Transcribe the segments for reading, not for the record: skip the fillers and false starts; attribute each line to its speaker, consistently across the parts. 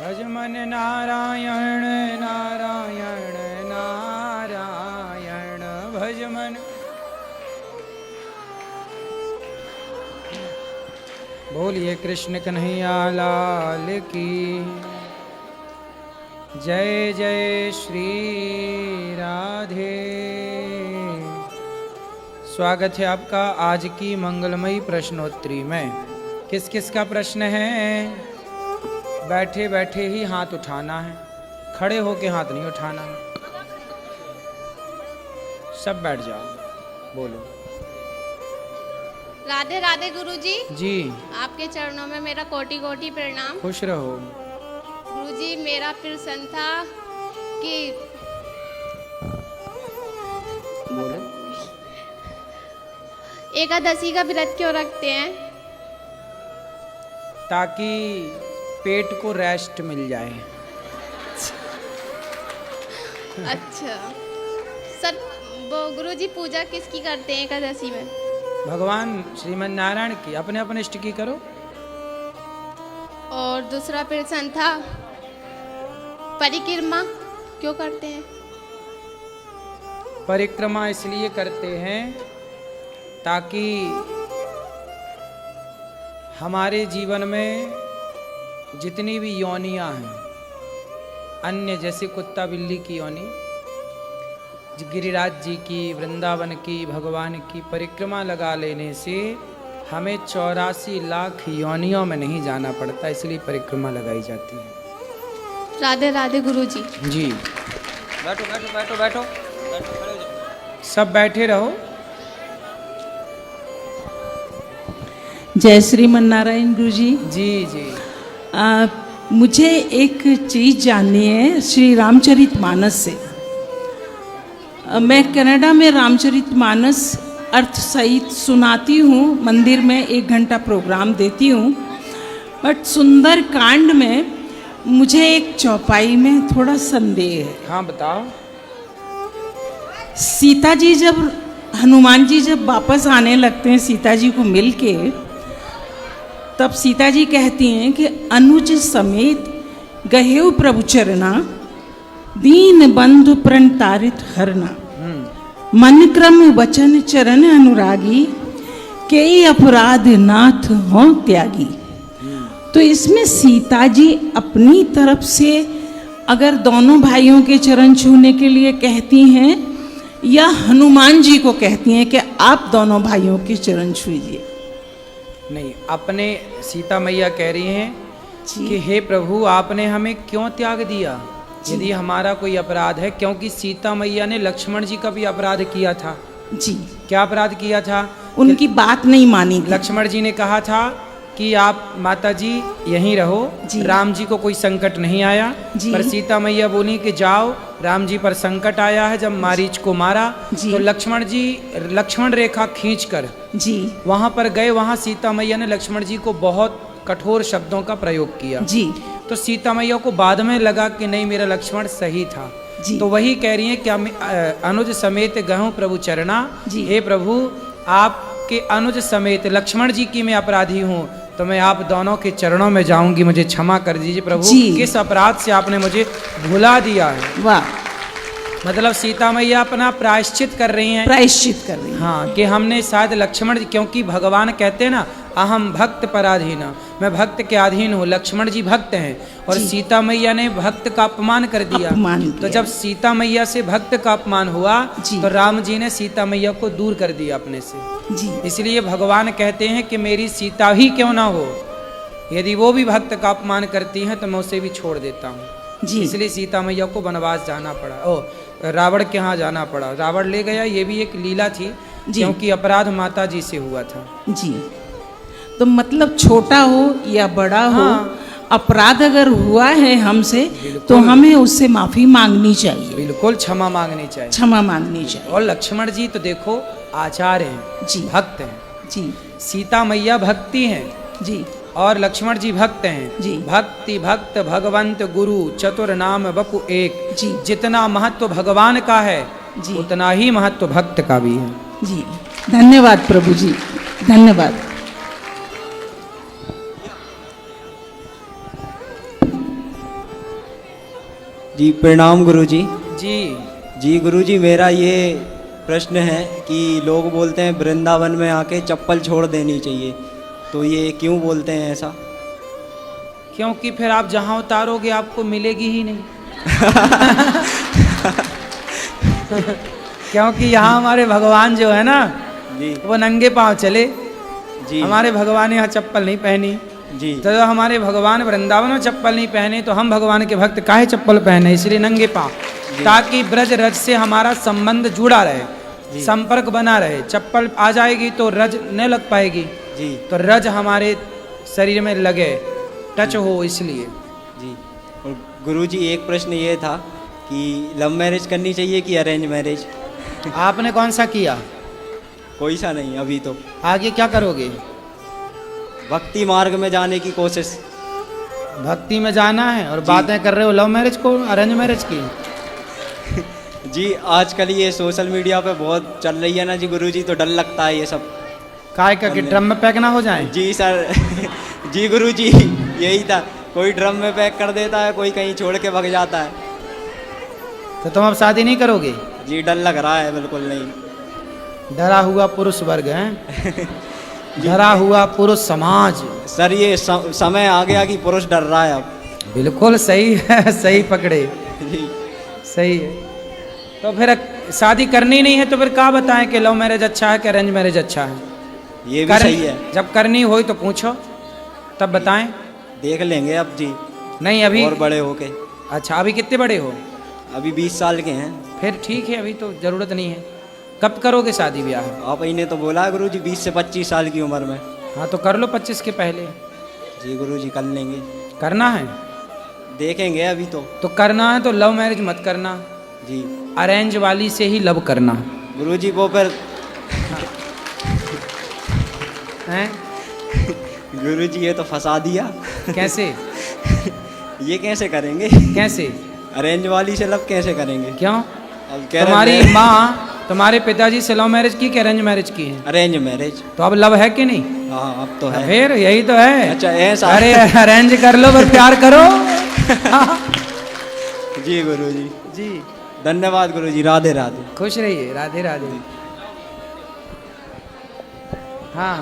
Speaker 1: भज मन नारायण नारायण नारायण भज मन। बोलिए कृष्ण कन्हैया लाल की जय जय श्री राधे। स्वागत है आपका आज की मंगलमयी प्रश्नोत्तरी में। किस किस का प्रश्न है? बैठे बैठे ही हाथ उठाना है, खड़े होके हाथ नहीं उठाना है। सब बैठ जाओ, बोलो।
Speaker 2: राधे राधे गुरुजी।
Speaker 1: जी
Speaker 2: आपके चरणों में मेरा कोटि कोटि प्रणाम।
Speaker 1: खुश रहो।
Speaker 2: गुरुजी मेरा प्रश्न था कि
Speaker 1: बोलो।
Speaker 2: एकादशी का व्रत क्यों रखते हैं?
Speaker 1: ताकि पेट को रेस्ट मिल जाए।
Speaker 2: अच्छा सर, वो गुरुजी पूजा किसकी करते हैं एकादशी में?
Speaker 1: भगवान श्रीमन नारायण की, अपने अपने इष्ट की करो।
Speaker 2: और दूसरा प्रश्न था परिक्रमा क्यों करते हैं?
Speaker 1: परिक्रमा इसलिए करते हैं ताकि हमारे जीवन में जितनी भी योनियां हैं, अन्य जैसे कुत्ता बिल्ली की योनि, गिरिराज जी की, वृंदावन की, भगवान की परिक्रमा लगा लेने से हमें 84 लाख योनियों में नहीं जाना पड़ता, इसलिए परिक्रमा लगाई जाती है।
Speaker 2: राधे राधे गुरुजी।
Speaker 1: जी बैठो बैठो बैठो बैठो बैठो, खड़े हो जाओ। सब बैठे रहो।
Speaker 3: जय श्रीमन नारायण गुरुजी।
Speaker 1: जी जी।
Speaker 3: मुझे एक चीज़ जाननी है श्री रामचरितमानस से। मैं कनाडा में रामचरितमानस अर्थ सहित सुनाती हूँ, मंदिर में 1 घंटा प्रोग्राम देती हूँ, बट सुंदर कांड में मुझे एक चौपाई में थोड़ा संदेह है।
Speaker 1: हाँ बताओ।
Speaker 3: सीता जी जब, हनुमान जी जब वापस आने लगते हैं सीता जी को मिलके, तब सीता जी कहती हैं कि अनुज समेत गहेउ प्रभु चरना, दीन बंधु प्रणतारित हरना, मन क्रम वचन चरण अनुरागी, कई अपराध नाथ हो त्यागी। तो इसमें सीता जी अपनी तरफ से अगर दोनों भाइयों के चरण छूने के लिए कहती हैं या हनुमान जी को कहती हैं कि आप दोनों भाइयों के चरण छूइए?
Speaker 1: नहीं, अपने सीता मैया कह रही हैं कि हे प्रभु आपने हमें क्यों त्याग दिया यदि हमारा कोई अपराध है, क्योंकि सीता मैया ने लक्ष्मण जी का भी अपराध किया था।
Speaker 3: जी।
Speaker 1: क्या अपराध किया था?
Speaker 3: उनकी बात नहीं मानी थी।
Speaker 1: लक्ष्मण जी ने कहा था कि आप माता जी यहीं रहो, राम जी को कोई संकट नहीं आया, पर सीता मैया बोली कि जाओ, राम जी पर संकट आया है। जब मारीच को मारा तो लक्ष्मण जी लक्ष्मण रेखा खींचकर
Speaker 3: जी
Speaker 1: वहां पर गए। वहां सीता मैया ने लक्ष्मण जी को बहुत कठोर शब्दों का प्रयोग किया।
Speaker 3: जी।
Speaker 1: तो सीता मैया को बाद में लगा कि नहीं, मेरा लक्ष्मण सही था। तो वही कह रही है कि अनुज समेत गहूं प्रभु चरना, हे प्रभु आपके अनुज समेत लक्ष्मण जी की मैं अपराधी हूँ, तो मैं आप दोनों के चरणों में जाऊंगी, मुझे क्षमा कर दीजिए प्रभु। किस अपराध से आपने मुझे भुला दिया है? वाह। मतलब सीता मैया अपना प्रायश्चित कर रही हैं।
Speaker 3: प्रायश्चित कर रही हैं।
Speaker 1: हाँ, कि हमने शायद लक्ष्मण, क्योंकि भगवान कहते हैं ना अहम भक्त पराधीन, मैं भक्त के अधीन हूँ। लक्ष्मण जी भक्त हैं और सीता मैया ने भक्त का अपमान कर दिया। तो जब सीता मैया से भक्त का अपमान हुआ तो राम जी ने सीता मैया को दूर कर दिया अपने से। इसलिए भगवान कहते हैं कि मेरी सीता ही क्यों ना हो, यदि वो भी भक्त का अपमान करती हैं तो मैं उसे भी छोड़ देता हूँ। इसलिए सीता मैया को वनवास जाना पड़ा, रावण के यहाँ जाना पड़ा। रावण ले गया, ये भी एक लीला थी, क्योंकि अपराध माता जी से हुआ था।
Speaker 3: जी। तो मतलब छोटा हो या बड़ा हो, अपराध अगर हुआ है हमसे तो हमें उससे माफी मांगनी चाहिए।
Speaker 1: बिल्कुल क्षमा मांगनी चाहिए।
Speaker 3: क्षमा मांगनी चाहिए।
Speaker 1: और लक्ष्मण जी तो देखो आचार्य हैं, भक्त हैं।
Speaker 3: जी।
Speaker 1: सीता मैया भक्ति हैं।
Speaker 3: जी।
Speaker 1: और लक्ष्मण जी भक्त हैं।
Speaker 3: जी।
Speaker 1: भक्ति भक्त भगवंत गुरु चतुर नाम बपु एक।
Speaker 3: जी।
Speaker 1: जितना महत्व भगवान का है उतना ही महत्व भक्त का भी है।
Speaker 3: जी। धन्यवाद प्रभु जी, धन्यवाद।
Speaker 4: जी प्रणाम गुरुजी।
Speaker 1: जी
Speaker 4: जी गुरुजी, मेरा ये प्रश्न है कि लोग बोलते हैं वृंदावन में आके चप्पल छोड़ देनी चाहिए, तो ये क्यों बोलते हैं ऐसा?
Speaker 1: क्योंकि फिर आप जहाँ उतारोगे आपको मिलेगी ही नहीं। क्योंकि यहाँ हमारे भगवान जो है ना
Speaker 4: जी
Speaker 1: वो नंगे पाँव चले।
Speaker 4: जी
Speaker 1: हमारे भगवान यहाँ चप्पल नहीं पहनी।
Speaker 4: जी
Speaker 1: तो जब हमारे भगवान वृंदावन में चप्पल नहीं पहने तो हम भगवान के भक्त काहे चप्पल पहने, इसलिए नंगे पाँव, ताकि ब्रज रज से हमारा संबंध जुड़ा रहे, संपर्क बना रहे। चप्पल आ जाएगी तो रज न लग पाएगी,
Speaker 4: जी
Speaker 1: तो रज हमारे शरीर में लगे, टच हो, इसलिए।
Speaker 4: जी। और गुरुजी एक प्रश्न ये था कि लव मैरिज करनी चाहिए कि अरेंज मैरिज?
Speaker 1: आपने कौन सा किया?
Speaker 4: कोई सा नहीं अभी तो।
Speaker 1: आगे क्या करोगे?
Speaker 4: भक्ति मार्ग में जाने की कोशिश।
Speaker 1: भक्ति में जाना है और बातें कर रहे हो लव मैरिज को, अरेंज मैरिज की।
Speaker 4: जी आजकल ये सोशल मीडिया पे बहुत चल रही है ना जी गुरुजी, तो डर लगता है ये सब।
Speaker 1: काय का कि ड्रम में पैक ना हो जाए?
Speaker 4: जी सर। जी गुरुजी यही था, कोई ड्रम में पैक कर देता है, कोई कहीं छोड़ के भाग जाता है।
Speaker 1: तो तुम अब शादी नहीं करोगे?
Speaker 4: जी डर लग रहा है, बिल्कुल नहीं।
Speaker 1: डरा हुआ पुरुष वर्ग है। डरा हुआ पुरुष समाज।
Speaker 4: सर ये समय आ गया कि पुरुष डर रहा है अब।
Speaker 1: बिल्कुल सही है, सही पकड़े,
Speaker 4: जी
Speaker 1: सही है। तो फिर शादी करनी नहीं है तो फिर क्या बताएं कि लव मैरिज अच्छा है कि अरेंज मैरिज अच्छा है?
Speaker 4: ये भी सही है।
Speaker 1: जब करनी हो तो पूछो, तब बताएं।
Speaker 4: देख लेंगे अब जी।
Speaker 1: नहीं अभी
Speaker 4: और बड़े होके।
Speaker 1: अच्छा, अभी कितने बड़े हो?
Speaker 4: अभी 20 साल के हैं।
Speaker 1: फिर ठीक है, अभी तो जरूरत नहीं है। कब करोगे शादी ब्याह?
Speaker 4: आप इन्हें तो बोला है गुरुजी 20 से 25 साल की उम्र में।
Speaker 1: हाँ तो कर लो 25 के पहले।
Speaker 4: जी गुरुजी कर लेंगे।
Speaker 1: करना है
Speaker 4: देखेंगे अभी तो।
Speaker 1: करना है तो लव मैरिज मत करना
Speaker 4: जी,
Speaker 1: अरेंज वाली से ही लव करना।
Speaker 4: गुरुजी वो फिर
Speaker 1: हैं?
Speaker 4: गुरुजी ये तो फंसा दिया।
Speaker 1: कैसे?
Speaker 4: ये कैसे करेंगे?
Speaker 1: कैसे?
Speaker 4: अरेंज वाली से लव कैसे करेंगे?
Speaker 1: क्यों?
Speaker 4: अब कह रहे
Speaker 1: तुम्हारी
Speaker 4: हैं-
Speaker 1: माँ तुम्हारे पिताजी से लव मैरिज की कि अरेंज मैरिज की है?
Speaker 4: Arrange marriage.
Speaker 1: तो अब लव है कि नहीं?
Speaker 4: हाँ अब तो है।
Speaker 1: फिर यही तो है।
Speaker 4: अच्छा ऐसा।
Speaker 1: अरे अरेंज कर लो पर प्यार करो।
Speaker 4: जी गुरुजी,
Speaker 1: जी
Speaker 4: धन्यवाद गुरुजी, राधे राधे।
Speaker 1: खुश रहिए, राधे राधे। हाँ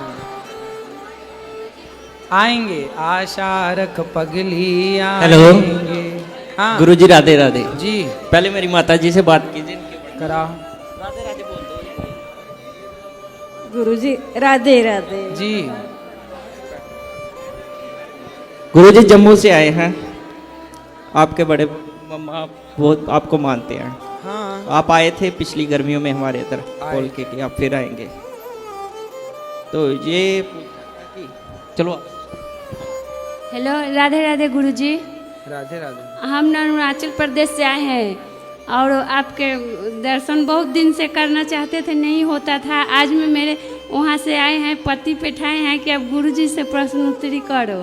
Speaker 1: आएंगे, आशा रख पगली
Speaker 5: हेलो।
Speaker 1: आएंगे। हाँ
Speaker 5: गुरुजी राधे राधे।
Speaker 1: जी
Speaker 5: पहले मेरी माता जी से बात कीजिए।
Speaker 1: कराओ।
Speaker 6: गुरुजी राधे राधे।
Speaker 1: जी
Speaker 5: गुरुजी जम्मू से आए हैं, आपके बड़े मम्मा बहुत आपको मानते हैं।
Speaker 1: हाँ
Speaker 5: आप आए थे पिछली गर्मियों में हमारे इधर,
Speaker 1: आए।
Speaker 5: बोल के कि आप फिर आएंगे, तो ये चलो।
Speaker 6: हेलो राधे राधे गुरुजी।
Speaker 1: राधे राधे।
Speaker 6: हम अरुणाचल प्रदेश से आए हैं और आपके दर्शन बहुत दिन से करना चाहते थे, नहीं होता था। आज में मेरे वहाँ से आए हैं, पति बैठाए हैं कि अब गुरुजी से प्रश्न उत्तरी करो,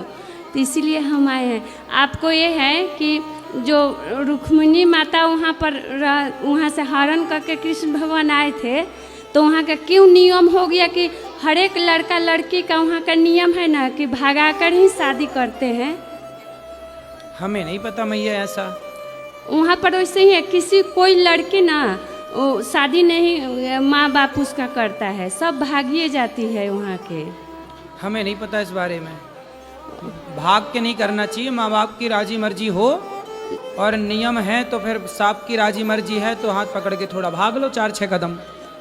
Speaker 6: तो इसीलिए हम आए हैं। आपको ये है कि जो रुक्मिणी माता वहाँ पर वहाँ से हरण करके कृष्ण भगवान आए थे, तो वहाँ का क्यों नियम हो गया कि हर एक लड़का लड़की का वहाँ का नियम है ना कि भागा कर ही शादी करते हैं?
Speaker 1: हमें नहीं पता मैया ऐसा।
Speaker 6: वहाँ पर वैसे ही है, किसी कोई लड़की ना वो शादी नहीं माँ बाप उसका करता है, सब भागिए जाती है वहाँ के।
Speaker 1: हमें नहीं पता इस बारे में। भाग के नहीं करना चाहिए, माँ बाप की राजी मर्जी हो और नियम है तो फिर सांप की राजी मर्जी है तो हाथ पकड़ के थोड़ा भाग लो 4-6 कदम।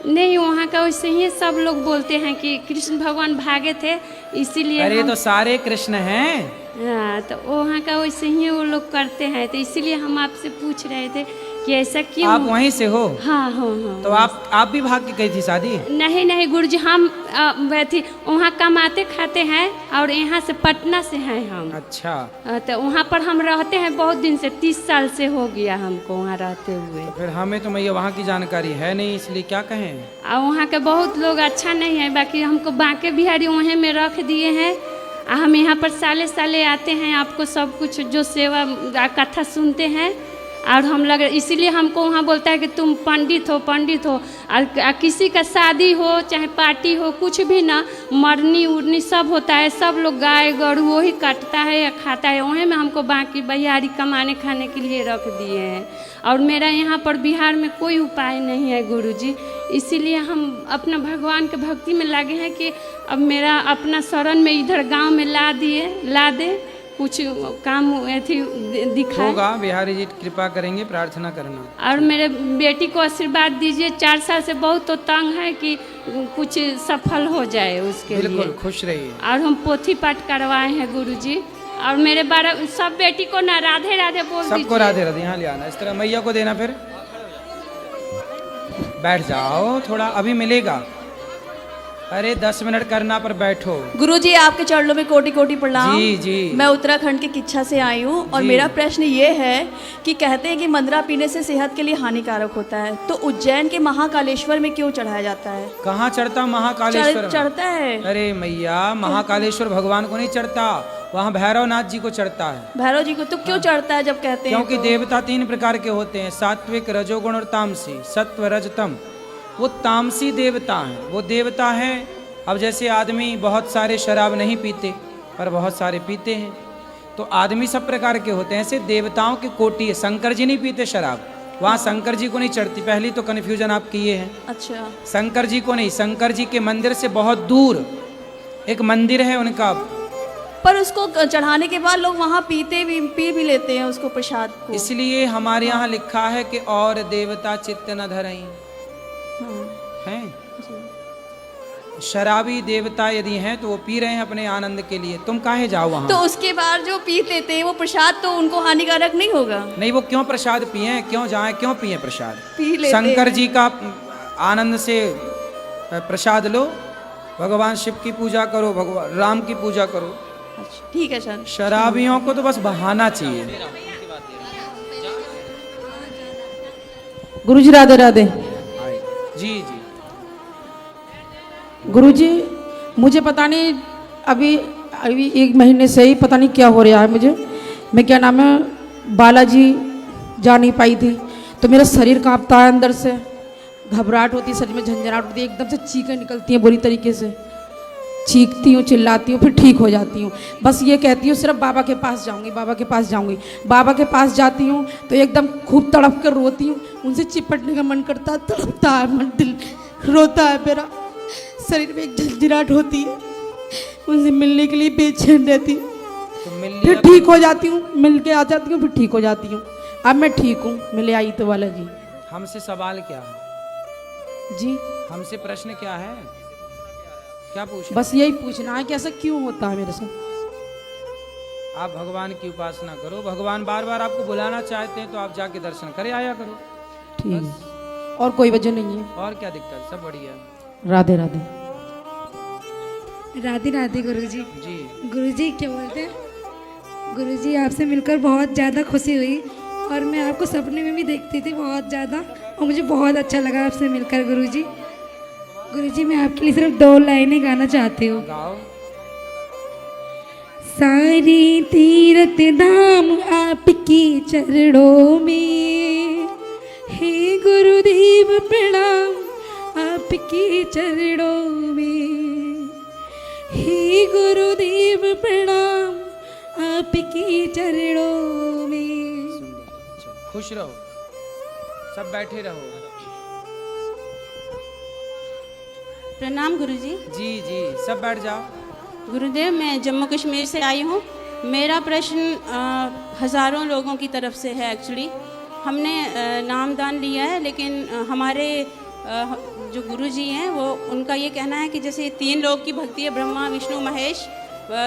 Speaker 6: नहीं वहाँ का वैसे ही सब लोग बोलते हैं कि कृष्ण भगवान भागे थे, इसीलिए
Speaker 1: अरे तो सारे कृष्ण हैं।
Speaker 6: हाँ, तो वहाँ का वैसे ही वो लोग करते हैं, तो इसीलिए हम आपसे पूछ रहे थे कि ऐसा क्यों।
Speaker 1: आप वहीं से हो?
Speaker 6: हाँ हाँ हाँ।
Speaker 1: तो आप भी भाग के गई थी शादी?
Speaker 6: नहीं नहीं गुरुजी, हम थी वहाँ कमाते खाते हैं और यहाँ से पटना से हैं हम।
Speaker 1: अच्छा।
Speaker 6: तो वहाँ पर हम रहते हैं बहुत दिन से, 30 साल से हो गया हमको वहाँ रहते हुए।
Speaker 1: फिर हमें तो मैया वहाँ की जानकारी है नहीं, इसलिए क्या कहें।
Speaker 6: और वहाँ के बहुत लोग अच्छा नहीं है, बाकी हमको बांके बिहारी वहीं में रख दिए हैं। हम यहाँ पर साले साले आते हैं, आपको सब कुछ जो सेवा कथा सुनते हैं और हम लग इसीलिए हमको वहाँ बोलता है कि तुम पंडित हो और किसी का शादी हो चाहे पार्टी हो कुछ भी ना, मरनी उड़नी सब होता है, सब लोग गाय गरू वही काटता है या खाता है, वहीं में हमको बाकी बहियारी कमाने खाने के लिए रख दिए हैं। और मेरा यहाँ पर बिहार में कोई उपाय नहीं है गुरुजी, इसीलिए हम अपना भगवान के भक्ति में लगे हैं कि अब मेरा अपना शरण में इधर गांव में ला दे, कुछ काम ऐसी दिखाए।
Speaker 1: होगा, बिहारी जी कृपा करेंगे, प्रार्थना करना।
Speaker 6: और मेरे बेटी को आशीर्वाद दीजिए, 4 साल से बहुत तो तंग है कि कुछ सफल हो जाए उसके लिए।
Speaker 1: बिल्कुल खुश रहिए।
Speaker 6: और हम पोथी पाठ करवाए हैं गुरुजी, और मेरे 12 सब बेटी को ना राधे राधे बोल दीजिए।
Speaker 1: सबको राधे राधे यहाँ ले आना, इस तरह मैया को देना। फिर बैठ जाओ थोड़ा, अभी मिलेगा। अरे 10 मिनट करना पर बैठो।
Speaker 7: गुरुजी आपके चरणों में कोटि कोटि प्रणाम।
Speaker 1: जी जी।
Speaker 7: मैं उत्तराखंड के किच्छा से आई हूँ और
Speaker 1: जी।
Speaker 7: मेरा प्रश्न ये है कि कहते हैं कि मंदरा पीने से सेहत के लिए हानिकारक होता है, तो उज्जैन के महाकालेश्वर में क्यों चढ़ाया जाता है?
Speaker 1: कहाँ चढ़ता महाकालेश्वर?
Speaker 7: चढ़ता है।
Speaker 1: अरे मैया, महाकालेश्वर भगवान को नहीं चढ़ता, वहाँ भैरवनाथ जी को चढ़ता है।
Speaker 7: भैरव जी को तो क्यों चढ़ता है जब कहते हैं?
Speaker 1: क्योंकि
Speaker 7: तो?
Speaker 1: देवता 3 प्रकार के होते हैं, सात्विक, रजोगुण और तामसी। सत्व रजतम, वो तामसी देवता हैं, वो देवता है। अब जैसे आदमी बहुत सारे शराब नहीं पीते पर बहुत सारे पीते हैं, तो आदमी सब प्रकार के होते हैं, ऐसे देवताओं की कोटि है। शंकर जी नहीं पीते शराब, वहाँ शंकर जी को नहीं चढ़ती। पहली तो कन्फ्यूजन आपकी ये है।
Speaker 7: अच्छा।
Speaker 1: शंकर जी को नहीं, शंकर जी के मंदिर से बहुत दूर एक मंदिर है उनका,
Speaker 7: पर उसको चढ़ाने के बाद लोग वहाँ पी भी लेते हैं उसको, प्रसाद को।
Speaker 1: इसलिए हमारे यहाँ लिखा है कि और देवता चित्त न धरई। हैं शराबी देवता यदि हैं तो वो पी रहे हैं अपने आनंद के लिए, तुम काहे जाओ वहाँ?
Speaker 7: तो उसके बाद जो पी लेते हैं वो प्रसाद, तो उनको हानिकारक नहीं होगा?
Speaker 1: नहीं, वो क्यों प्रसाद पिए, क्यों जाएं, क्यों पिए प्रसाद?
Speaker 7: पी लेते
Speaker 1: शंकर
Speaker 7: हैं।
Speaker 1: जी का आनंद से प्रसाद लो, भगवान शिव की पूजा करो, भगवान राम की पूजा करो।
Speaker 7: अच्छा ठीक है सर।
Speaker 1: शराबियों को तो बस बहाना चाहिए।
Speaker 3: गुरुजी राधे राधे।
Speaker 1: जी जी।
Speaker 3: गुरुजी मुझे पता नहीं, अभी 1 महीने से ही पता नहीं क्या हो रहा है मुझे। मैं क्या नाम है बालाजी जा नहीं पाई थी, तो मेरा शरीर कांपता है अंदर से, घबराहट होती है, शरीर में झंझनाहट होती है, एकदम से चीखें निकलती हैं बुरी तरीके से, चीखती हूँ, चिल्लाती हूँ, फिर ठीक हो जाती हूँ। बस ये कहती हूँ सिर्फ बाबा के पास जाऊँगी, बाबा के पास जाऊँगी। बाबा के पास जाती हूँ तो एकदम खूब तड़प कर रोती हूँ, उनसे चिपटने का मन करता है, तड़पता है मन, दिल रोता है, मेरा शरीर में एक झंझनाहट होती है, उनसे मिलने के लिए बेचैन रहती हूँ।
Speaker 1: तो
Speaker 3: फिर ठीक हो जाती हूँ, मिल के आ जाती हूँ, फिर ठीक हो जाती हूँ। अब मैं ठीक हूँ, मिले आई तो वाला जी।
Speaker 1: हमसे सवाल क्या है
Speaker 3: जी?
Speaker 1: हमसे प्रश्न क्या है, क्या पूछ?
Speaker 3: बस यही पूछना है कि ऐसा क्यों होता है मेरे साथ।
Speaker 1: आप भगवान की उपासना करो, भगवान बार बार आपको बुलाना चाहते हैं तो आप जाके दर्शन करे आया करो।
Speaker 3: ठीक है, और कोई वजह नहीं है।
Speaker 1: और क्या दिक्कत, सब बढ़िया।
Speaker 3: राधे राधे।
Speaker 8: राधे राधे गुरुजी।
Speaker 1: जी
Speaker 8: गुरुजी क्या बोलते हैं, गुरुजी आपसे मिलकर बहुत ज़्यादा खुशी हुई, और मैं आपको सपने में भी देखती थी बहुत ज़्यादा, और मुझे बहुत अच्छा लगा आपसे मिलकर गुरुजी। गुरुजी मैं आपके लिए सिर्फ 2 लाइनें गाना चाहती हूँ।
Speaker 1: गाओ।
Speaker 8: सारी तीरथ धाम आपकी चरणों में, हे गुरुदेव प्रणाम आपकी चरणों में, हे गुरुदेव प्रणाम आपकी चरणों में।
Speaker 1: अच्छा, खुश रहो, सब बैठे रहो।
Speaker 9: प्रणाम गुरुजी।
Speaker 1: जी जी, सब बैठ जाओ।
Speaker 9: गुरुदेव मैं जम्मू कश्मीर से आई हूँ। मेरा प्रश्न हज़ारों लोगों की तरफ से है। एक्चुअली हमने नामदान लिया है, लेकिन हमारे जो गुरुजी हैं वो उनका ये कहना है कि जैसे 3 लोग की भक्ति है, ब्रह्मा विष्णु महेश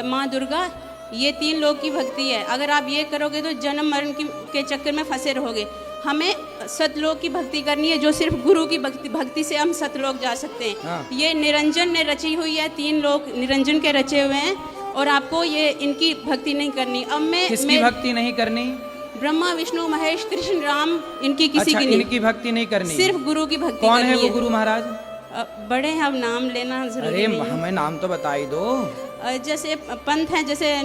Speaker 9: माँ दुर्गा, ये 3 लोग की भक्ति है। अगर आप ये करोगे तो जन्म मरण के चक्कर में फंसे रहोगे। हमें सतलोक की भक्ति करनी है, जो सिर्फ गुरु की भक्ति से हम सतलोक जा सकते हैं।
Speaker 1: हाँ।
Speaker 9: ये निरंजन ने रची हुई है, 3 लोग निरंजन के रचे हुए हैं, और आपको ये इनकी भक्ति नहीं करनी। अब
Speaker 1: किसकी भक्ति नहीं करनी?
Speaker 9: ब्रह्मा विष्णु महेश कृष्ण राम, इनकी किसी
Speaker 1: अच्छा,
Speaker 9: की नहीं,
Speaker 1: इनकी भक्ति नहीं करनी,
Speaker 9: सिर्फ गुरु की भक्ति
Speaker 1: कौन
Speaker 9: करनी
Speaker 1: है वो गुरु महाराज?
Speaker 9: बड़े हैं, अब नाम लेना जरूरी
Speaker 1: अरे
Speaker 9: नहीं है।
Speaker 1: हमें नाम तो बता ही दो।
Speaker 9: जैसे पंथ हैं, जैसे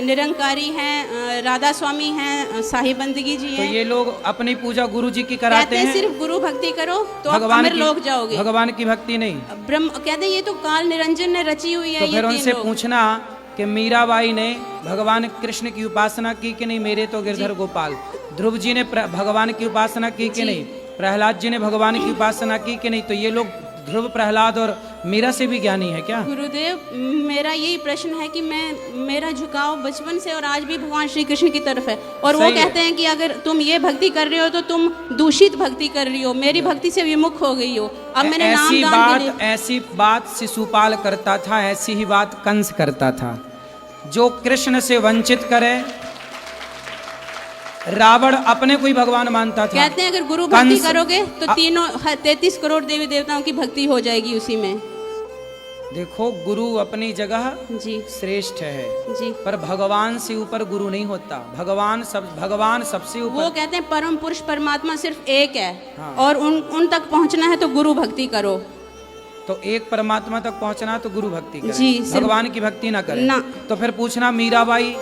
Speaker 9: निरंकारी हैं, राधा स्वामी हैं, साहिब बंदगी जी
Speaker 1: तो
Speaker 9: हैं।
Speaker 1: ये लोग अपनी पूजा गुरु जी की कराते
Speaker 9: कहते हैं
Speaker 1: हैं,
Speaker 9: सिर्फ गुरु भक्ति करो तो आप
Speaker 1: भगवान
Speaker 9: अमर
Speaker 1: की
Speaker 9: लोक जाओगे।
Speaker 1: भगवान की भक्ति नहीं।
Speaker 9: ब्रह्म कहते हैं ये तो काल निरंजन ने रची हुई है।
Speaker 1: तो
Speaker 9: ये
Speaker 1: फिर
Speaker 9: तीन
Speaker 1: उनसे
Speaker 9: लोग।
Speaker 1: पूछना कि मीराबाई ने भगवान कृष्ण की उपासना की कि नहीं, मेरे तो गिरधर गोपाल। ध्रुव जी ने भगवान की उपासना की कि नहीं, प्रहलाद जी ने भगवान की उपासना की कि नहीं। तो ये लोग ध्रुव, प्रहलाद और मीरा से भी ज्ञानी है क्या?
Speaker 9: गुरुदेव, मेरा यही प्रश्न है कि मेरा झुकाव बचपन से और आज भी भगवान श्री कृष्ण की तरफ है। और वो
Speaker 1: सही है।
Speaker 9: कहते हैं कि अगर तुम ये भक्ति कर रहे हो तो तुम दूषित भक्ति कर रही हो, मेरी भक्ति से विमुख हो गई हो। अब मैंने
Speaker 1: ऐसी बात शिशुपाल करता था, ऐसी ही बात कंस करता था। जो कृष्ण से वंचित करे, रावण अपने को ही भगवान मानता था।
Speaker 9: कहते हैं अगर गुरु भक्ति करोगे तो तीनों 33 करोड़ देवी देवताओं की भक्ति हो जाएगी उसी में।
Speaker 1: देखो, गुरु अपनी जगह
Speaker 9: जी
Speaker 1: श्रेष्ठ है
Speaker 9: जी,
Speaker 1: पर भगवान से ऊपर गुरु नहीं होता। भगवान सबसे ऊपर।
Speaker 9: वो कहते हैं परम पुरुष परमात्मा सिर्फ एक है।
Speaker 1: हाँ।
Speaker 9: और उन तक पहुंचना है तो गुरु भक्ति करो।
Speaker 1: तो एक परमात्मा तक पहुंचना तो गुरु भक्ति करें,
Speaker 9: जी,
Speaker 1: भगवान की भक्ति ना करें
Speaker 9: ना।
Speaker 1: तो फिर पूछना मीराबाई,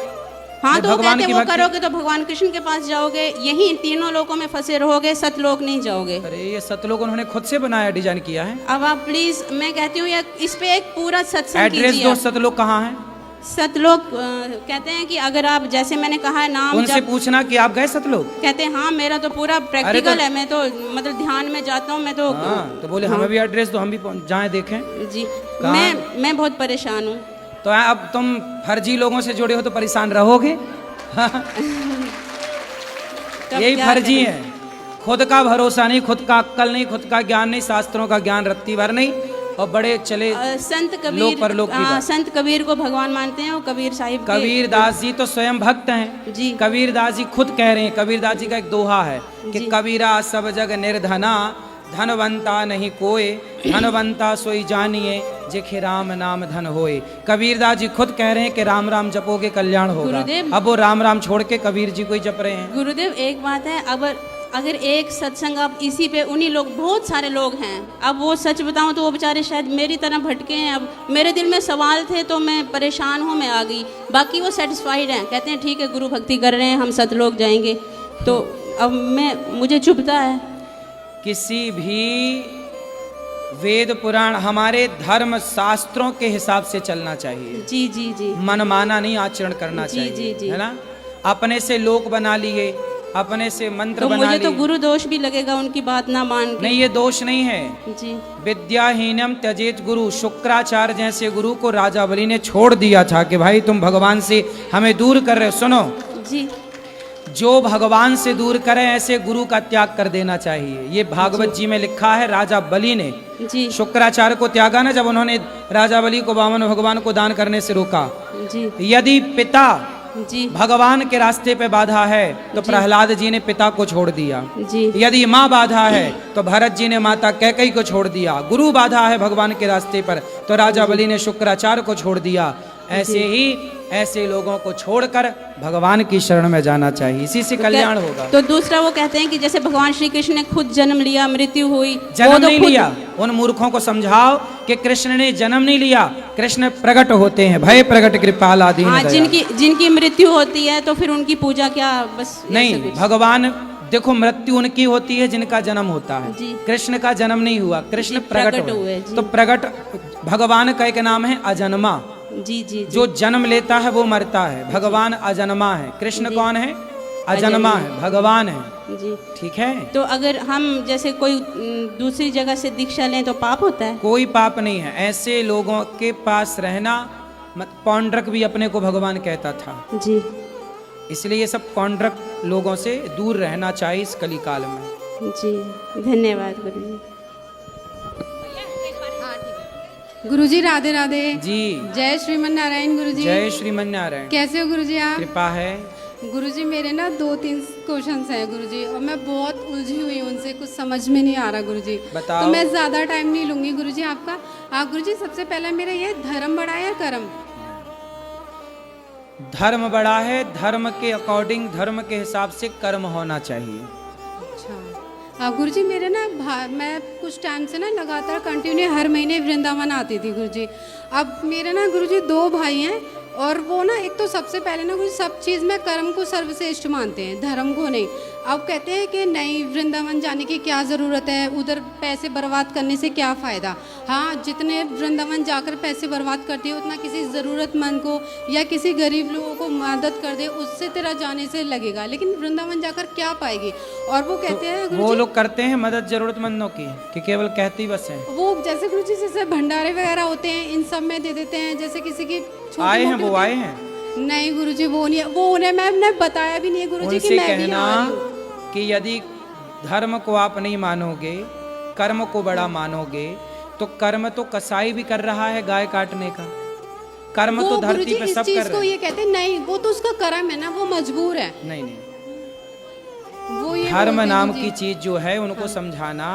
Speaker 9: हाँ, तो
Speaker 1: भगवान
Speaker 9: कहते
Speaker 1: की
Speaker 9: वो
Speaker 1: भक्ति
Speaker 9: करोगे तो भगवान कृष्ण के पास जाओगे, यही तीनों लोकों में फंसे रहोगे, सतलोक नहीं जाओगे।
Speaker 1: अरे ये सतलोक उन्होंने खुद से बनाया, डिजाइन किया है।
Speaker 9: अब आप प्लीज, मैं कहती हूँ इस पे एक पूरा सत्संग
Speaker 1: एड्रेस
Speaker 9: कीजिए
Speaker 1: दो,
Speaker 9: आप।
Speaker 1: सतलोक कहाँ है?
Speaker 9: सतलोक कहते हैं कि अगर आप, जैसे मैंने कहा है नाम
Speaker 1: उनसे
Speaker 9: जब,
Speaker 1: पूछना कि आप गए सतलोक?
Speaker 9: कहते हैं हाँ मेरा तो पूरा प्रैक्टिकल है, मैं तो मतलब ध्यान में जाता हूँ मैं तो।
Speaker 1: हाँ, तो बोले हमें भी एड्रेस दो, हम भी जाएं देखें।
Speaker 9: जी,
Speaker 1: कहाँ?
Speaker 9: मैं बहुत परेशान हूँ।
Speaker 1: तो अब तुम फर्जी लोगों से जुड़े हो तो परेशान रहोगे। यही
Speaker 9: क्या
Speaker 1: फर्जी
Speaker 9: करें?
Speaker 1: है। खुद का भरोसा नहीं, खुद का अक्ल नहीं, खुद का ज्ञान नहीं, शास्त्रों का ज्ञान रत्ती भर नहीं, और बड़े चले
Speaker 9: संत
Speaker 1: लोक
Speaker 9: कबीर,
Speaker 1: परलोक की बात।
Speaker 9: संत कबीर को भगवान मानते हैं, वो कबीर साहिब के-
Speaker 1: कबीर दास जी तो स्वयं भक्त हैं
Speaker 9: जी।
Speaker 1: कबीर दास जी खुद कह रहे हैं, कबीर दास जी का एक दोहा है कि
Speaker 9: जी।
Speaker 1: कबीरा सब जग निर्धना, धनवंता नहीं कोय, धनवंता सोई जानिए, जेखे राम नाम धन होए। कबीर दास जी खुद कह रहे हैं कि राम राम जपोगे कल्याण होगा।
Speaker 9: गुरुदेव-
Speaker 1: अब वो राम राम छोड़ के कबीर जी को ही जप रहे हैं।
Speaker 9: गुरुदेव, एक बात है, अगर एक सत्संग आप इसी पे, उन्हीं लोग, बहुत सारे लोग हैं, अब वो सच बताऊं तो वो बेचारे शायद मेरी तरह भटके हैं। अब मेरे दिल में सवाल थे तो मैं परेशान हूँ, मैं आ गई। बाकी वो सेटिस्फाइड हैं, कहते हैं ठीक है गुरु भक्ति कर रहे हैं, हम सतलोक जाएंगे। तो अब मुझे चुभता है।
Speaker 1: किसी भी वेद पुराण, हमारे धर्म शास्त्रों के हिसाब से चलना चाहिए।
Speaker 9: जी जी जी,
Speaker 1: मनमाना नहीं आचरण करना
Speaker 9: जी,
Speaker 1: चाहिए,
Speaker 9: जी, जी।
Speaker 1: है ना? अपने से लोक बना लिए, अपने से मंत्र
Speaker 9: तो
Speaker 1: बना
Speaker 9: मुझे
Speaker 1: लिए।
Speaker 9: तो गुरु दोष भी लगेगा उनकी बात ना मान के।
Speaker 1: नहीं, ये दोष नहीं है।
Speaker 9: जी
Speaker 1: विद्याहीनम त्यजेत गुरु। शुक्राचार्य जैसे गुरु को राजा बलि ने छोड़ दिया था कि भाई तुम भगवान से हमें दूर कर रहे हो। सुनो,
Speaker 9: जी
Speaker 1: जो भगवान से दूर करे ऐसे गुरु का त्याग कर देना चाहिए। ये भागवत जी में लिखा है। राजा बलि ने
Speaker 9: जी
Speaker 1: शुक्राचार्य को त्यागा ना, जब उन्होंने राजा बलि को वामन भगवान को दान करने से रोका।
Speaker 9: जी
Speaker 1: यदि पिता
Speaker 9: जी
Speaker 1: भगवान के रास्ते पे बाधा है तो प्रहलाद जी ने पिता को छोड़ दिया।
Speaker 9: जी
Speaker 1: यदि माँ बाधा है तो भरत जी ने माता कैकेयी को छोड़ दिया। गुरु बाधा है भगवान के रास्ते पर तो राजा बलि ने शुक्राचार्य को छोड़ दिया। ऐसे ही ऐसे लोगों को छोड़कर भगवान की शरण में जाना चाहिए, इसी से कल्याण होगा।
Speaker 9: तो दूसरा वो कहते हैं कि जैसे भगवान श्री कृष्ण ने खुद जन्म लिया, मृत्यु हुई,
Speaker 1: जन्म
Speaker 9: वो तो
Speaker 1: नहीं
Speaker 9: खुद-
Speaker 1: लिया। उन मूर्खों को समझाओ कि कृष्ण ने जन्म नहीं लिया, कृष्ण प्रकट होते हैं। भय प्रकट कृपाल आदि
Speaker 9: हाँ, जिनकी मृत्यु होती है तो फिर उनकी पूजा क्या, बस ऐसे
Speaker 1: नहीं।
Speaker 9: कुछ।
Speaker 1: भगवान देखो, मृत्यु उनकी होती है जिनका जन्म होता है।
Speaker 9: जी।
Speaker 1: कृष्ण का जन्म नहीं हुआ, कृष्ण
Speaker 9: जी,
Speaker 1: प्रकट
Speaker 9: प्रकट
Speaker 1: हुए।
Speaker 9: हुए, जी।
Speaker 1: तो प्रकट भगवान का एक नाम है अजन्मा।
Speaker 9: जी जी जी।
Speaker 1: जो जन्म लेता है वो मरता है। भगवान अजन्मा है। कृष्ण
Speaker 9: जी।
Speaker 1: कौन है? अजन्मा है, भगवान है।
Speaker 9: जी
Speaker 1: ठीक है,
Speaker 9: तो अगर हम जैसे कोई दूसरी जगह से दीक्षा लें तो पाप होता है?
Speaker 1: कोई पाप नहीं है। ऐसे लोगों के पास रहना पौंड्रक भी अपने को भगवान कहता था।
Speaker 9: जी
Speaker 1: इसलिए ये सब पौंड्रक लोगों से दूर रहना चाहिए इस कली काल में।
Speaker 9: जी, धन्यवाद गुरु जी।
Speaker 8: गुरुजी राधे राधे।
Speaker 1: जी,
Speaker 8: जय श्रीमन नारायण गुरुजी।
Speaker 1: जय श्रीमन नारायण।
Speaker 8: कैसे हो गुरुजी आप?
Speaker 1: कृपा है।
Speaker 8: गुरुजी मेरे ना 2-3 क्वेश्चंस हैं गुरुजी, और मैं बहुत उलझी हुई हूँ उनसे, कुछ समझ में नहीं आ रहा गुरुजी।
Speaker 1: बताओ।
Speaker 8: तो मैं ज़्यादा टाइम नहीं लूँगी गुरुजी आपका। आप गुरुजी सबसे पहला मेरा ये, धर्म बड़ा या कर्म?
Speaker 1: धर्म बड़ा है। धर्म के अकॉर्डिंग, धर्म के हिसाब से कर्म होना चाहिए।
Speaker 8: अच्छा,
Speaker 10: गुरुजी मेरे ना मैं कुछ टाइम से ना लगातार कंटिन्यू हर महीने वृंदावन आती थी गुरुजी। अब मेरे ना गुरुजी 2 भाई हैं और वो ना एक तो सबसे पहले ना गुरुजी सब चीज़ में कर्म को सर्वश्रेष्ठ मानते हैं, धर्म को नहीं। अब कहते हैं कि नहीं वृंदावन जाने की क्या ज़रूरत है, उधर पैसे बर्बाद करने से क्या फ़ायदा। हाँ, जितने वृंदावन जाकर पैसे बर्बाद करती है उतना किसी ज़रूरतमंद को या किसी गरीब लोगों को मदद कर दे, उससे तेरा जाने से लगेगा, लेकिन वृंदावन जाकर क्या पाएगी। और वो कहते हैं
Speaker 1: तो वो लोग करते हैं मदद जरूरतमंदों की कि केवल कहती बस है।
Speaker 10: वो जैसे गुरुजी जैसे भंडारे वगैरह होते हैं इन सब में दे देते हैं, जैसे किसी की
Speaker 1: आए हैं वो आए हैं।
Speaker 10: नहीं गुरुजी वो नहीं, वो उन्हें मैंने बताया भी नहीं है गुरुजी कि मैं भी आ रही हूँ।
Speaker 1: कि यदि धर्म को आप नहीं मानोगे, कर्म को बड़ा मानोगे, तो कर्म तो कसाई भी कर रहा है गाय काटने का, कर्म तो धरती पे सब कर रहे हैं।
Speaker 10: ये कहते नहीं, वो तो उसका कर्म है ना, वो मजबूर है।
Speaker 1: नहीं
Speaker 10: वो ये
Speaker 1: धर्म नाम की चीज जो है उनको समझाना,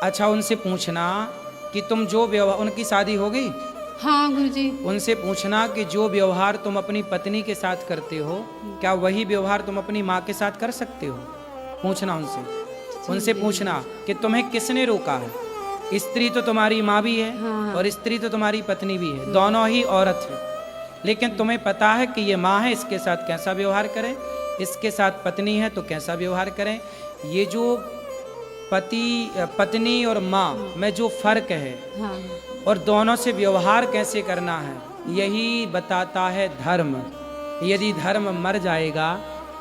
Speaker 1: अच्छा उनसे पूछना कि तुम जो व्यवहार, उनकी शादी हो गई?
Speaker 10: हाँ गुरुजी।
Speaker 1: उनसे पूछना कि जो व्यवहार तुम अपनी पत्नी के साथ करते हो, क्या वही व्यवहार तुम अपनी माँ के साथ कर सकते हो? पूछना उनसे पूछना कि तुम्हें किसने रोका है। स्त्री तो तुम्हारी माँ भी है और स्त्री तो तुम्हारी पत्नी भी है, दोनों ही औरत है, लेकिन तुम्हें पता है कि ये माँ है, इसके साथ कैसा व्यवहार करें, इसके साथ पत्नी है तो कैसा व्यवहार करें। ये जो पत्नी और माँ में जो फर्क है और दोनों से व्यवहार कैसे करना है, यही बताता है धर्म। यदि धर्म मर जाएगा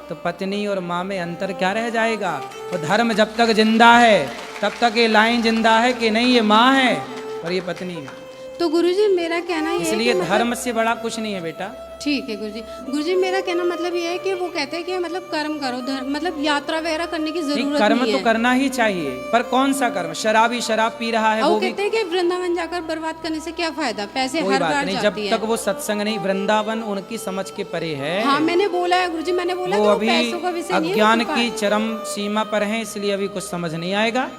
Speaker 1: तो पत्नी और माँ में अंतर क्या रह जाएगा। और धर्म जब तक जिंदा है तब तक ये लाइन जिंदा है कि नहीं ये माँ है और ये पत्नी है।
Speaker 10: तो गुरुजी मेरा कहना ये है
Speaker 1: इसलिए धर्म से बड़ा कुछ नहीं है बेटा।
Speaker 10: ठीक है गुरुजी। गुरुजी मेरा कहना मतलब ये है कि वो कहते हैं कि मतलब कर्म करो, मतलब यात्रा वगैरह करने की जरूरत नहीं है।
Speaker 1: कर्म तो करना ही चाहिए, पर कौन सा कर्म? शराबी शराब पी रहा है,
Speaker 10: वो कहते हैं कि वृंदावन जाकर बर्बाद करने से क्या फायदा, पैसे हर बार
Speaker 1: नहीं, जब तक वो सत्संग नहीं, वृंदावन उनकी समझ के परे है।
Speaker 10: हाँ मैंने बोला है गुरुजी, मैंने बोला
Speaker 1: वो अभी अज्ञान की चरम सीमा पर है, इसलिए अभी कुछ समझ नहीं आएगा।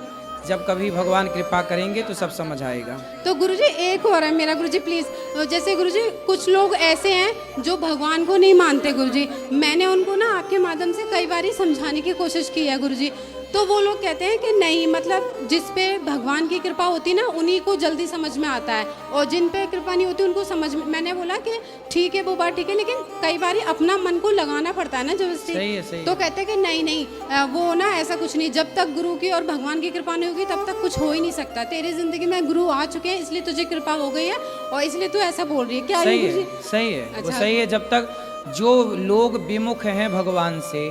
Speaker 1: जब कभी भगवान कृपा करेंगे तो सब समझ आएगा।
Speaker 10: तो गुरुजी एक और है मेरा गुरुजी प्लीज, जैसे गुरुजी कुछ लोग ऐसे हैं जो भगवान को नहीं मानते गुरुजी, मैंने उनको ना आपके माध्यम से कई बार समझाने की कोशिश की है गुरुजी, तो वो लोग कहते हैं कि नहीं, मतलब जिस पे भगवान की कृपा होती ना उन्हीं को जल्दी समझ में आता है, और जिन पे कृपा नहीं होती उनको समझ में। मैंने बोला कि ठीक है वो बात ठीक है, लेकिन कई बार अपना मन को लगाना पड़ता है ना जबरदस्ती। तो कहते हैं कि नहीं वो ना ऐसा कुछ नहीं, जब तक गुरु की और भगवान की कृपा नहीं होगी तब तक कुछ हो ही नहीं सकता। तेरी जिंदगी में गुरु आ चुके हैं इसलिए तुझे कृपा हो गई है और इसलिए तू ऐसा बोल रही है। क्या
Speaker 1: सही है? सही है, वो सही है। जब तक जो लोग विमुख हैं भगवान से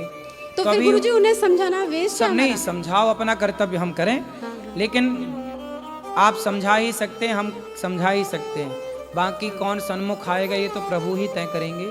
Speaker 10: तो फिर गुरुजी उन्हें समझाना वेस्ट
Speaker 1: सब नहीं। समझाओ, अपना कर्तव्य हम करें, लेकिन आप समझा ही सकते हैं, हम समझा ही सकते हैं, बाकी कौन सन्मुख आएगा ये तो प्रभु ही तय करेंगे।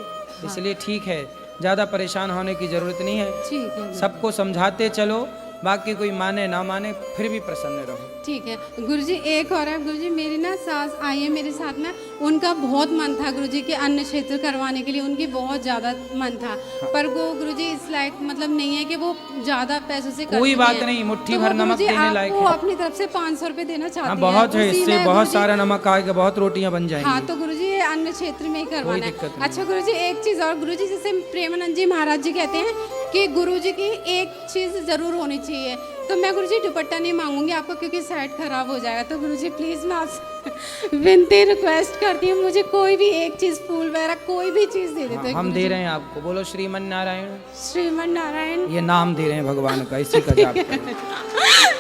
Speaker 1: इसलिए ठीक है, ज़्यादा परेशान होने की जरूरत नहीं है। सबको समझाते चलो, बाकी कोई माने ना माने फिर भी प्रसन्न रहो।
Speaker 10: ठीक है गुरुजी। एक और है गुरुजी, मेरी ना सास आई है मेरे साथ में, उनका बहुत मन था गुरुजी के अन्न क्षेत्र करवाने के लिए, उनकी बहुत ज़्यादा मन था, पर वो गुरुजी इस लायक मतलब नहीं है कि वो ज़्यादा पैसों से
Speaker 1: कोई बात नहीं, मुट्ठी भर नमक देने लायक है।
Speaker 10: वो अपनी तरफ से 500 रुपये देना चाहती है।
Speaker 1: बहुत है, इससे बहुत सारा नमक आएगा, बहुत रोटियां बन जाएंगी।
Speaker 10: हाँ तो गुरुजी ये अन्न क्षेत्र में ही करवाना है। अच्छा गुरुजी एक चीज़ और गुरुजी, जैसे प्रेमानंद जी महाराज जी कहते हैं कि गुरुजी की एक चीज़ ज़रूर होनी चाहिए, तो मैं गुरुजी दुपट्टा नहीं मांगूंगी आपको क्योंकि सेट खराब हो जाएगा। तो गुरुजी प्लीज़ मैं आपसे विनती रिक्वेस्ट करती हूँ, मुझे कोई भी एक चीज़ फूल वगैरह कोई भी चीज़ दे देते हैं।
Speaker 1: हम दे रहे हैं आपको, बोलो श्रीमन नारायण।
Speaker 10: श्रीमन नारायण
Speaker 1: ये नाम दे रहे हैं भगवान का, इसी का जाप करो।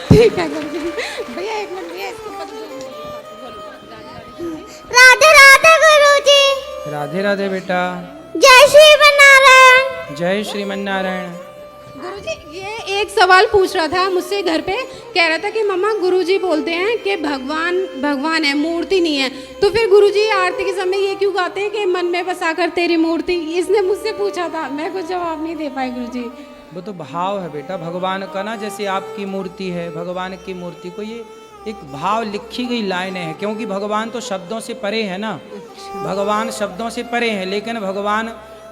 Speaker 10: ठीक है गुरुजी। भैया एक मिनट भैया, इसको
Speaker 2: राधे राधे गुरुजी।
Speaker 1: राधे राधे बेटा।
Speaker 2: जय श्रीमन नारायण।
Speaker 1: जय श्रीमन नारायण।
Speaker 10: गुरुजी ये एक सवाल पूछ रहा था मुझसे घर पे, कह रहा था कि मम्मा गुरुजी बोलते हैं कि भगवान है, मूर्ति नहीं है, तो फिर गुरुजी आरती के समय ये क्यों गाते हैं कि मन में बसाकर तेरी मूर्ति? इसने मुझसे पूछा था, मैं कुछ जवाब नहीं दे पाई गुरुजी।
Speaker 1: वो तो भाव है बेटा भगवान का ना, जैसे आपकी मूर्ति है, भगवान की मूर्ति को ये एक भाव लिखी गई लाइनें हैं, क्योंकि भगवान तो शब्दों से परे है ना। भगवान शब्दों से परे हैं, लेकिन भगवान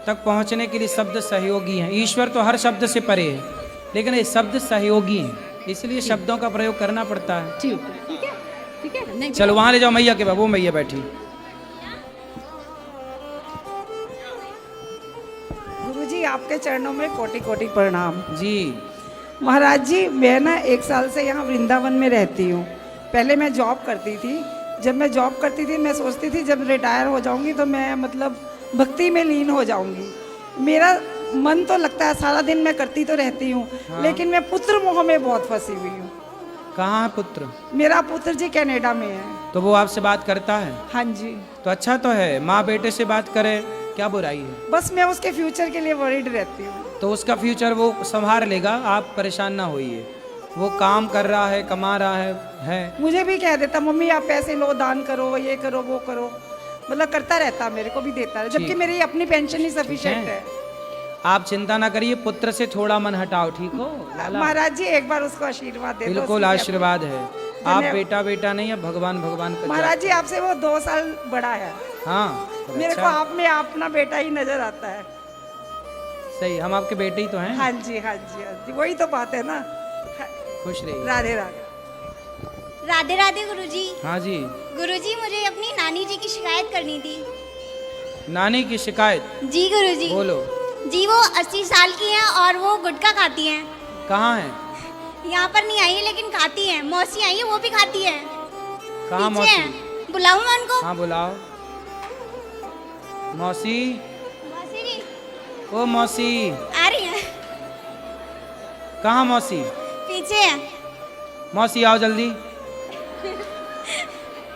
Speaker 1: तक पहुंचने के लिए शब्द सहयोगी हैं। ईश्वर तो हर शब्द से परे है, लेकिन ये शब्द सहयोगी हैं, इसलिए शब्दों का प्रयोग करना पड़ता है।
Speaker 10: ठीक है।
Speaker 1: चलो वहां ले जाओ मैया के बाबू, मैया बैठी।
Speaker 11: गुरुजी आपके चरणों में कोटि कोटि प्रणाम
Speaker 1: जी।
Speaker 11: महाराज जी, मैं ना 1 साल से यहाँ वृंदावन में रहती हूँ। पहले मैं जॉब करती थी। जब मैं जॉब करती थी मैं सोचती थी जब रिटायर हो जाऊँगी तो मैं मतलब भक्ति में लीन हो जाऊँगी। मेरा मन तो लगता है सारा दिन मैं करती तो रहती हूँ, लेकिन मैं पुत्र मोह में बहुत फंसी हुई हूँ।
Speaker 1: कहाँ है पुत्र?
Speaker 11: मेरा पुत्र जी कनाडा में है।
Speaker 1: तो वो आपसे बात करता है?
Speaker 11: हाँ जी।
Speaker 1: तो अच्छा तो है, माँ बेटे से बात करे, क्या बुराई है?
Speaker 11: बस मैं उसके फ्यूचर के लिए वरीड रहती हूँ।
Speaker 1: तो उसका फ्यूचर वो संभाल लेगा, आप परेशान ना होइए। वो काम कर रहा है, कमा रहा है।
Speaker 11: मुझे भी कह देता मम्मी आप पैसे लो, दान करो, ये करो वो करो, मतलब करता रहता, मेरे को भी देता है, जबकि मेरी अपनी पेंशन ही सफिशिएंट है।
Speaker 1: आप चिंता ना करिए, पुत्र से थोड़ा मन हटाओ, ठीक हो?
Speaker 11: महाराज जी एक बार उसको आशीर्वाद दे दो।
Speaker 1: बिल्कुल आशीर्वाद है। आप बेटा बेटा नहीं है, भगवान भगवान का।
Speaker 11: महाराज जी आपसे वो 2 साल बड़ा है।
Speaker 1: हाँ,
Speaker 11: मेरे को आप में अपना बेटा ही नजर आता है।
Speaker 1: सही, हम आपके बेटे ही तो हैं।
Speaker 11: हाँ जी हाँ जी हाँ जी, वही तो बात है ना।
Speaker 1: खुश रहिए।
Speaker 11: राधे राधे।
Speaker 12: राधे राधे गुरुजी।
Speaker 1: हाँ जी।
Speaker 12: गुरुजी मुझे अपनी नानी जी की शिकायत करनी थी।
Speaker 1: नानी की शिकायत?
Speaker 12: जी गुरुजी।
Speaker 1: बोलो।
Speaker 12: जी वो 80 साल की हैं और वो गुटखा खाती हैं।
Speaker 1: कहाँ है?
Speaker 12: यहाँ पर नहीं आई है लेकिन खाती हैं। मौसी आई है, वो भी खाती है।
Speaker 1: कहाँ मौसी?
Speaker 12: बुलाऊं मैं उनको?
Speaker 1: हाँ बुलाओ। मौसी।
Speaker 12: मौसी जी।
Speaker 1: ओ मौसी।
Speaker 12: आ रही है।
Speaker 1: कहाँ मौसी?
Speaker 12: पीछे है।
Speaker 1: मौसी आओ जल्दी,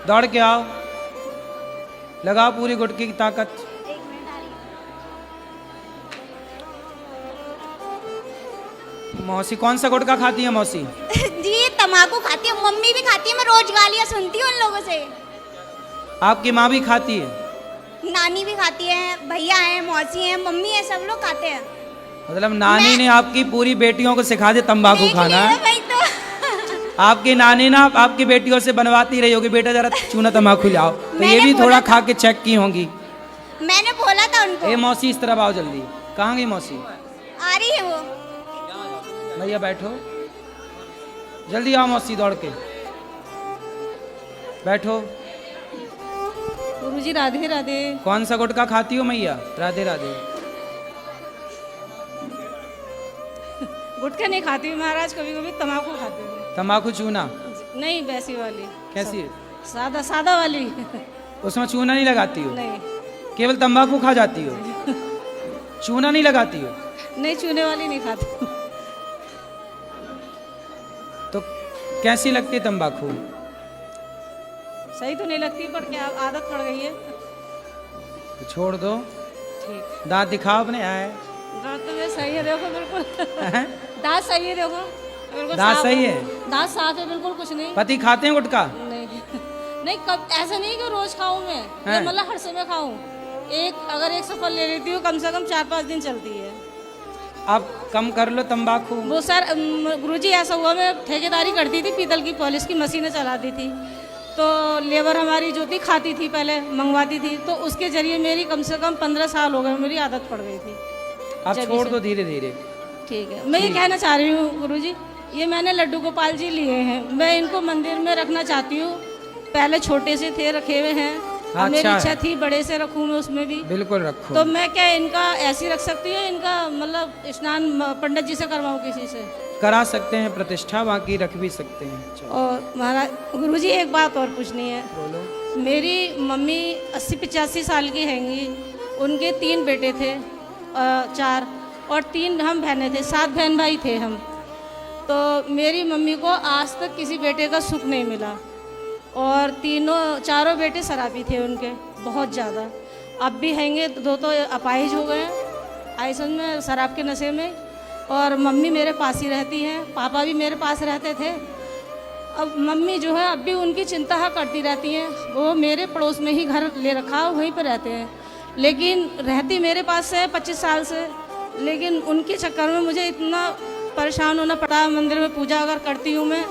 Speaker 1: दौड़ के आओ, लगाओ पूरी गुटकी की ताकत। मौसी कौन सा गुटखा खाती है मौसी?
Speaker 12: जी तम्बाकू खाती है, मम्मी भी खाती है, मैं रोज गालियाँ सुनती हूँ उन लोगों से।
Speaker 1: आपकी माँ भी खाती है?
Speaker 12: नानी भी खाती है, भैया है, मौसी है, मम्मी है, सब लोग खाते हैं।
Speaker 1: मतलब नानी ने आपकी पूरी बेटियों को सिखा दिया तंबाकू खाना?
Speaker 12: वही तो।
Speaker 1: आपकी नानी ना आपकी बेटियों से बनवाती रही होगी, बेटा जरा चूना तंबाकू लाओ, तो ये भी थोड़ा खा के चेक की होंगी।
Speaker 12: मैंने बोला था उनको।
Speaker 1: ए मौसी इस तरफ आओ जल्दी। कहाँ गई मौसी?
Speaker 12: आ रही है वो।
Speaker 1: भैया बैठो, जल्दी आओ मौसी, दौड़ के बैठो।
Speaker 13: गुरुजी राधे राधे।
Speaker 1: कौन सा गुटखा खाती हो मैया? राधे राधे।
Speaker 13: गुटखा नहीं खाती महाराज, कभी कभी तम्बाकू खाती हूँ।
Speaker 1: तंबाकू चूना?
Speaker 13: नहीं, वैसी वाली।
Speaker 1: कैसी है?
Speaker 13: सादा सादा वाली।
Speaker 1: उसमें चूना नहीं लगाती हो?
Speaker 13: नहीं।
Speaker 1: केवल तंबाकू खा जाती हो, चूना नहीं लगाती हो?
Speaker 13: नहीं, चूने वाली नहीं खाती।
Speaker 1: तो कैसी लगती है तंबाकू?
Speaker 13: सही तो नहीं लगती, पर क्या आदत पड़ गई है।
Speaker 1: तो छोड़ दो।
Speaker 13: ठीक।
Speaker 1: दांत दिखाओ अपने। आए
Speaker 13: दांत तो मेरे सही है, देखो बिल्कुल। दांत सही है, देखो बिल्कुल।
Speaker 1: दांत सही है?
Speaker 13: दांत साफ है, बिल्कुल कुछ नहीं।
Speaker 1: पति खाते हैं गुटखा?
Speaker 13: नहीं नहीं, कब ऐसा नहीं कि रोज खाऊं मैं, मतलब हर समय खाऊं। अगर एक सफल ले लेती हूँ, कम से कम 4-5 दिन चलती है।
Speaker 1: आप कम कर लो तंबाकू।
Speaker 13: वो सर गुरुजी ऐसा हुआ, मैं ठेकेदारी करती थी, पीतल की पॉलिश की मशीनें चलाती थी, तो लेबर हमारी जो थी खाती थी, पहले मंगवाती थी, तो उसके जरिए मेरी कम से कम 15 साल हो गए, मेरी आदत पड़ गई थी।
Speaker 1: आप छोड़ दो धीरे धीरे।
Speaker 13: ठीक है। मैं ये कहना चाह रही हूँ गुरुजी, ये मैंने लड्डू गोपाल जी लिए हैं, मैं इनको मंदिर में रखना चाहती हूँ। पहले छोटे से थे, रखे हुए हैं।
Speaker 1: अच्छा,
Speaker 13: मेरी इच्छा थी बड़े से रखूँ मैं, उसमें भी।
Speaker 1: बिल्कुल रखो।
Speaker 13: तो मैं क्या इनका ऐसी रख सकती हूँ? इनका मतलब स्नान पंडित जी से करवाऊँ, किसी से
Speaker 1: करा सकते हैं प्रतिष्ठा, बाकी रख भी सकते हैं।
Speaker 13: और महाराज गुरुजी एक बात और पूछनी है।
Speaker 1: बोलो।
Speaker 13: मेरी मम्मी 80-85 साल की हैंगी, उनके 3 बेटे थे, 4 और 3 हम बहनें थे, 7 बहन भाई थे हम। तो मेरी मम्मी को आज तक किसी बेटे का सुख नहीं मिला, और 4 बेटे शराबी थे उनके, बहुत ज़्यादा। अब भी हैंगे, 2 तो अपाहिज हो गए आइसन में, शराब के नशे में। और मम्मी मेरे पास ही रहती हैं, पापा भी मेरे पास रहते थे। अब मम्मी जो है अब भी उनकी चिंता करती रहती हैं, वो मेरे पड़ोस में ही घर ले रखा, वहीं पर रहते हैं, लेकिन रहती मेरे पास से 25 साल से। लेकिन उनके चक्कर में मुझे इतना परेशान होना पड़ा। मंदिर में पूजा अगर करती हूँ मैं,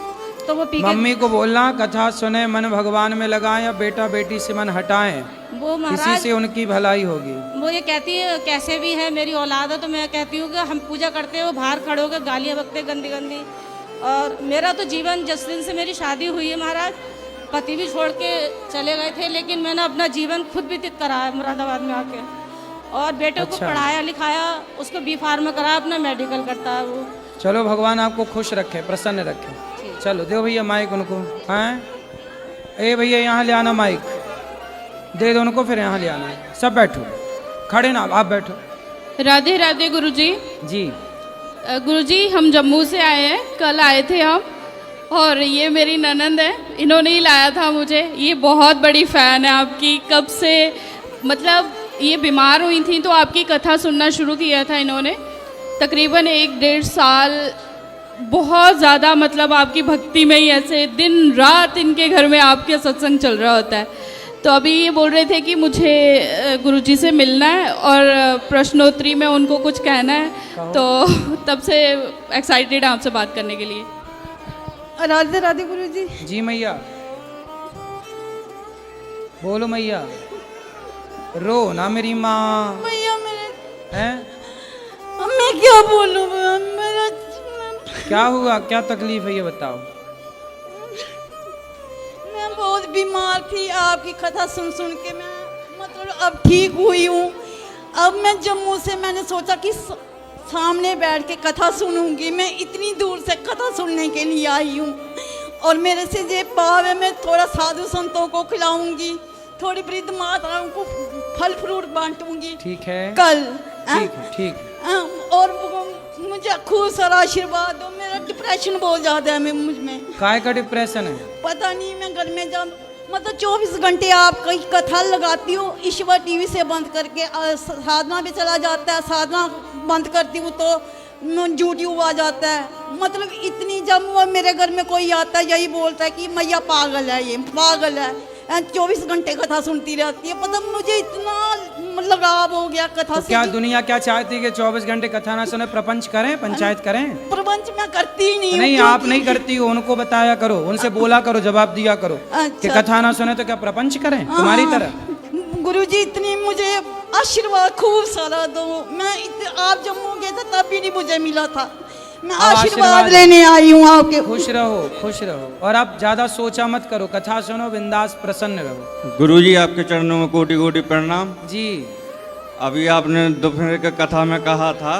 Speaker 13: तो वो पी के
Speaker 1: मम्मी को बोलना कथा सुने, मन भगवान में लगाएं, या बेटा बेटी से मन हटाएं,
Speaker 13: वो
Speaker 1: इसी से उनकी भलाई होगी।
Speaker 13: वो ये कहती है कैसे भी है मेरी औलाद है, तो मैं कहती हूँ कि हम पूजा करते हैं, वो बाहर खड़े होकर गालियाँ बकते गंदी गंदी। और मेरा तो जीवन, जिस दिन से मेरी शादी हुई है महाराज, पति भी छोड़ के चले गए थे, लेकिन मैंने अपना जीवन खुद व्यतीत करा है मुरादाबाद में आके। और बेटे को पढ़ाया लिखाया, उसको B.Pharm कराया, अपना मेडिकल करता है वो।
Speaker 1: चलो भगवान आपको खुश रखे, प्रसन्न रखे। चलो दो भैया माइक उनको। हैं ए भैया यहाँ ले आना माइक, दे दो उनको, फिर यहाँ ले आना। सब बैठो, खड़े ना, आप बैठो।
Speaker 14: राधे राधे गुरुजी।
Speaker 1: जी
Speaker 14: गुरुजी, हम जम्मू से आए हैं, कल आए थे हम, और ये मेरी ननंद है, इन्होंने ही लाया था मुझे। ये बहुत बड़ी फ़ैन है आपकी, कब से मतलब ये बीमार हुई थी तो आपकी कथा सुनना शुरू किया था इन्होंने, तकरीबन 1-1.5 साल बहुत ज़्यादा, मतलब आपकी भक्ति में ही ऐसे दिन रात इनके घर में आपके सत्संग चल रहा होता है। तो अभी ये बोल रहे थे कि मुझे गुरुजी से मिलना है और प्रश्नोत्तरी में उनको कुछ कहना है, तो तब से एक्साइटेड है आपसे बात करने के लिए।
Speaker 15: राधे राधे गुरुजी।
Speaker 1: जी मैया, बोलो मैया। रो ना मेरी माँ।
Speaker 15: मैया मेरे
Speaker 1: हैं?
Speaker 15: मैं क्या बोलूँ, मेरा
Speaker 1: क्या हुआ, क्या तकलीफ है ये बताओ।
Speaker 15: मैं बहुत बीमार थी, आपकी कथा सुन सुन के मैं मतलब अब ठीक हुई हूँ। अब मैं जम्मू से मैंने सोचा कि सामने बैठ के कथा सुनूंगी। मैं इतनी दूर से कथा सुनने के लिए आई हूँ, और मेरे से ये पाव है, मैं थोड़ा साधु संतों को खिलाऊंगी, थोड़ी वृद्ध माताओं को फल फ्रूट बांटूंगी।
Speaker 1: ठीक है
Speaker 15: कल।
Speaker 1: ठीक है, ठीक है।
Speaker 15: और मुझे खूब सारा आशीर्वाद दो। मेरा डिप्रेशन बहुत ज्यादा है मुझ में।
Speaker 1: काय का डिप्रेशन है?
Speaker 15: पता नहीं, मैं घर में जब मतलब 24 घंटे आप कई कथा लगाती हूँ, ईश्वर टीवी से बंद करके साधना भी चला जाता है, साधना बंद करती हूँ तो यूट्यूब आ जाता है। मतलब इतनी, जब वो मेरे घर में कोई आता है यही बोलता है कि मैया पागल है, ये पागल है, 24 घंटे कथा सुनती रहती है। मतलब मुझे इतना लगाव हो गया कथा
Speaker 1: तो
Speaker 15: से।
Speaker 1: क्या दुनिया क्या चाहती है कि 24 घंटे कथा ना सुने, प्रपंच करें, पंचायत करें?
Speaker 15: प्रपंच मैं करती ही नहीं।
Speaker 1: नहीं, आप नहीं करती हो, उनको बताया करो, उनसे बोला करो, जवाब दिया करो कि कथा ना सुने तो क्या प्रपंच करें तुम्हारी तरह।
Speaker 15: गुरुजी इतनी मुझे आशीर्वाद खूब सारा दो। मैं आप जम्मू गए थे तब भी नहीं मुझे मिला था, मैं आशीर्वाद लेने आई हूँ आपके।
Speaker 1: खुश रहो, खुश रहो, और आप ज्यादा सोचा मत करो, कथा सुनो, बिंदास प्रसन्न रहो।
Speaker 16: गुरुजी आपके चरणों में कोटि कोटि प्रणाम।
Speaker 1: जी
Speaker 16: अभी आपने दोपहर का कथा में कहा था,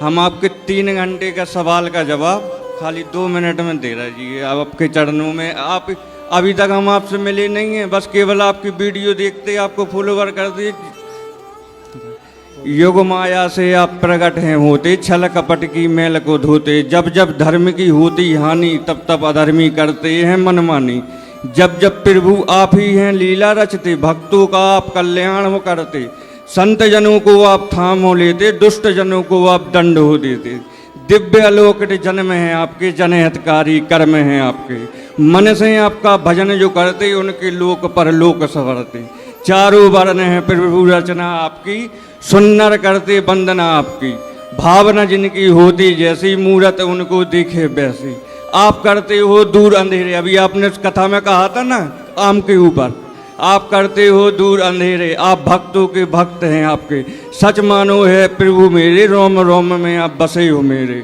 Speaker 16: हम आपके 3 घंटे का सवाल का जवाब खाली 2 मिनट में दे रहे। अब आपके चरणों में, आप अभी तक हम आपसे मिले नहीं हैं, बस केवल आपकी वीडियो देखते आपको फॉलोवर कर दे। योग माया से आप प्रकट हैं होते, छल कपट की मैल को धोते, जब जब धर्म की होती हानि तब तब अधर्मी करते हैं मनमानी। जब जब प्रभु आप ही हैं लीला रचते, भक्तों का आप कल्याण हो करते, संत जनों को आप थाम हो लेते, दुष्ट जनों को आप दंड हो देते। दिव्य अलौकिक जन्म है आपके, जनहितकारी कर्म हैं आपके, मन से आपका भजन जो करते उनके लोक पर लोक संवरते। चारों वर्ण है प्रभु रचना आपकी, सुन्नर करते वंदना आपकी, भावना जिनकी होती जैसी, मूरत उनको दिखे वैसी। आप करते हो दूर अंधेरे, अभी आपने उस कथा में कहा था ना आम के ऊपर, आप करते हो दूर अंधेरे, आप भक्तों के भक्त हैं आपके, सच मानो है प्रभु मेरे, रोम रोम में आप बसे हो मेरे।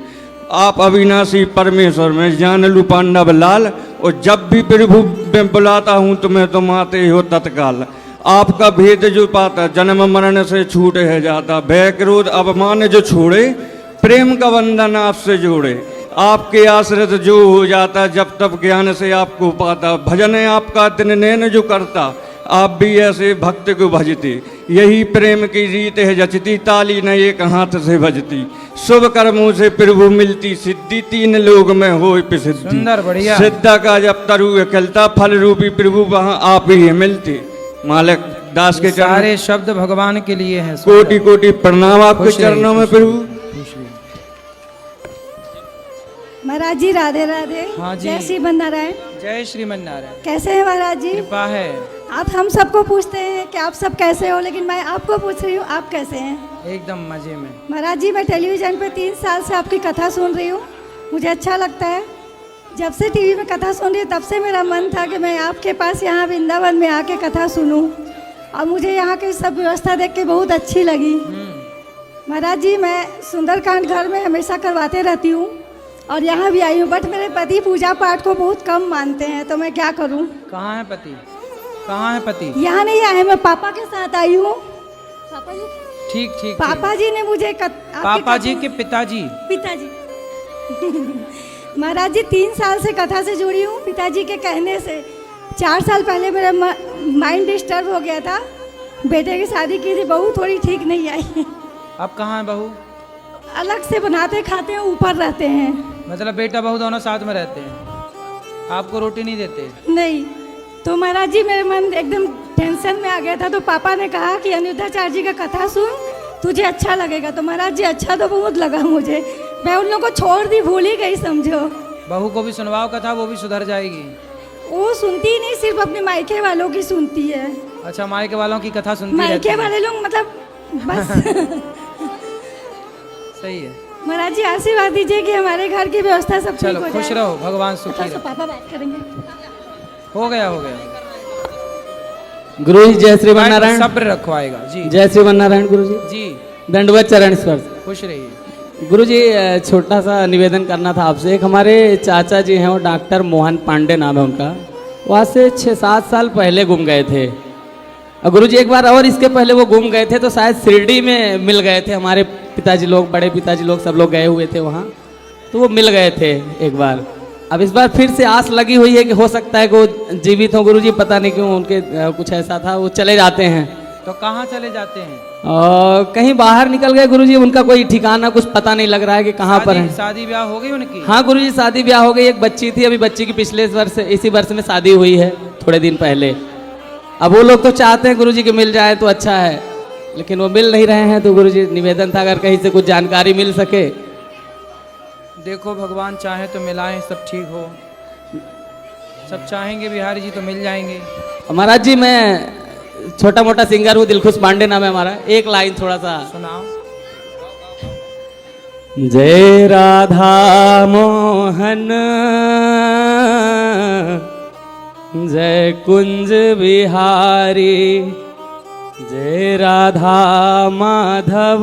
Speaker 16: आप अविनाशी परमेश्वर में जान लू पांडव लाल, और जब भी प्रभु मैं बुलाता हूँ तुम्हें तुम आते हो तत्काल। आपका भेद जो पाता जन्म मरण से छूट है जाता, भय क्रोध अवमान जो छोड़े, प्रेम का बंधन आपसे जोड़े। आपके आश्रित जो हो जाता, जब तब ज्ञान से आपको पाता, भजन आपका दिन नैन जो करता, आप भी ऐसे भक्त को भजते। यही प्रेम की रीत है जचती, ताली न एक हाथ से बजती, शुभ कर्मों से प्रभु मिलती सिद्धि, 3 लोग में हो प्रसिद्धि।
Speaker 1: सुंदर, बढ़िया।
Speaker 16: सिद्धा का जब तरु खिलता, फल रूपी प्रभु वहाँ आप ही मिलते। मालिक दास के
Speaker 1: सारे शब्द भगवान के लिए हैं।
Speaker 16: कोटि कोटि प्रणाम आपके चरणों में प्रभु।
Speaker 17: महाराज जी राधे राधे।
Speaker 1: हाँ जी।
Speaker 17: जय श्री नारायण।
Speaker 1: जय श्रीमन नारायण।
Speaker 17: कैसे हैं महाराज जी?
Speaker 1: कृपा है।
Speaker 17: आप हम सबको पूछते हैं कि आप सब कैसे हो, लेकिन मैं आपको पूछ रही हूँ आप कैसे हैं?
Speaker 1: एकदम मजे में।
Speaker 17: महाराज जी मैं टेलीविजन पे 3 साल से आपकी कथा सुन रही हूँ, मुझे अच्छा लगता है। जब से टीवी में कथा सुन रही हूँ तब से मेरा मन था कि मैं आपके पास यहाँ वृंदावन में आके कथा सुनूं, और मुझे यहाँ की सब व्यवस्था देख के बहुत अच्छी लगी। महाराज जी मैं सुंदरकांड घर में हमेशा करवाते रहती हूँ और यहाँ भी आई हूँ, बट मेरे पति पूजा पाठ को बहुत कम मानते हैं, तो मैं क्या करूँ?
Speaker 1: कहाँ है पति? कहाँ है पति?
Speaker 17: यहाँ नहीं आए, मैं पापा के साथ आई हूँ। पापा जी
Speaker 1: ठीक ठीक।
Speaker 17: पापा जी ने मुझे
Speaker 1: पापा जी के पिताजी?
Speaker 17: पिताजी महाराज जी 3 साल से कथा से जुड़ी हूँ पिताजी के कहने से। 4 साल पहले मेरा माइंड डिस्टर्ब हो गया था, बेटे की शादी की थी, बहू थोड़ी ठीक नहीं आई।
Speaker 1: अब कहाँ है बहू?
Speaker 17: अलग से बनाते खाते हैं, ऊपर रहते हैं।
Speaker 1: मतलब बेटा बहू दोनों साथ में रहते हैं, आपको रोटी नहीं देते?
Speaker 17: नहीं। तो महाराज जी मेरे मन एकदम टेंशन में आ गया था, तो पापा ने कहा कि अनिरुद्धाचार्य जी का कथा सुन, तुझे अच्छा लगेगा। तो महाराज जी अच्छा तो बहुत लगा मुझे, मैं उन लोगों को छोड़ दी, भूल ही गई समझो।
Speaker 1: बहू को भी सुनवाओ कथा, वो भी सुधर जाएगी।
Speaker 17: वो सुनती ही नहीं, सिर्फ अपने मायके वालों की सुनती है।
Speaker 1: अच्छा, मायके वालों की कथा सुनती रहती
Speaker 17: मायके
Speaker 1: है।
Speaker 17: वाले लोग मतलब बस
Speaker 1: सही है।
Speaker 17: महाराज जी आशीर्वाद दीजिए कि हमारे घर की व्यवस्था सब ठीक
Speaker 1: चलो
Speaker 17: हो
Speaker 1: खुश
Speaker 17: जाए।
Speaker 1: रहो, भगवान सुखी
Speaker 17: अच्छा,
Speaker 1: रहो।
Speaker 17: पापा बात करेंगे।
Speaker 1: हो गया हो गया।
Speaker 18: गुरु जी जय श्रीमन नारायण।
Speaker 1: सब्र रखवाएगा जी।
Speaker 18: जय श्रीमन नारायण गुरु जी।
Speaker 1: जी
Speaker 18: दंडवत चरण स्पर्श।
Speaker 1: खुश रहिए।
Speaker 18: गुरु जी छोटा सा निवेदन करना था आपसे। एक हमारे चाचा जी हैं, वो डॉक्टर मोहन पांडे नाम है उनका, वहाँ से 6-7 साल पहले गुम गए थे। और गुरु जी एक बार और इसके पहले वो गुम गए थे, तो शायद शिरडी में मिल गए थे। हमारे पिताजी लोग, बड़े पिताजी लोग, सब लोग गए हुए थे वहाँ, तो वो मिल गए थे एक बार। अब इस बार फिर से आस लगी हुई है कि हो सकता है कि वो जीवित हों। गुरु जी पता नहीं क्यों उनके कुछ ऐसा था, वो चले जाते हैं।
Speaker 1: तो कहाँ चले जाते हैं?
Speaker 18: कहीं बाहर निकल गए गुरु जी, उनका कोई ठिकाना कुछ पता नहीं लग रहा है कि कहाँ पर है।
Speaker 1: शादी ब्याह हो गई उनकी?
Speaker 18: हाँ गुरु जी शादी ब्याह हो गई। एक बच्ची थी, अभी बच्ची की पिछले वर्ष, इसी वर्ष में शादी हुई है, थोड़े दिन पहले। अब वो लोग तो चाहते हैं गुरु जी कि मिल जाए तो अच्छा है, लेकिन वो मिल नहीं रहे हैं। तो गुरु जी निवेदन था अगर कहीं से कुछ जानकारी मिल सके।
Speaker 1: देखो भगवान चाहे तो मिलाएं, सब ठीक हो। सब चाहेंगे बिहारी जी तो मिल जाएंगे।
Speaker 18: महाराज जी मैं छोटा मोटा सिंगर हूँ, दिलखुश पांडे नाम है हमारा। एक लाइन थोड़ा सा
Speaker 1: सुनाओ।
Speaker 18: जय राधा मोहन जय कुंज बिहारी, जय राधा माधव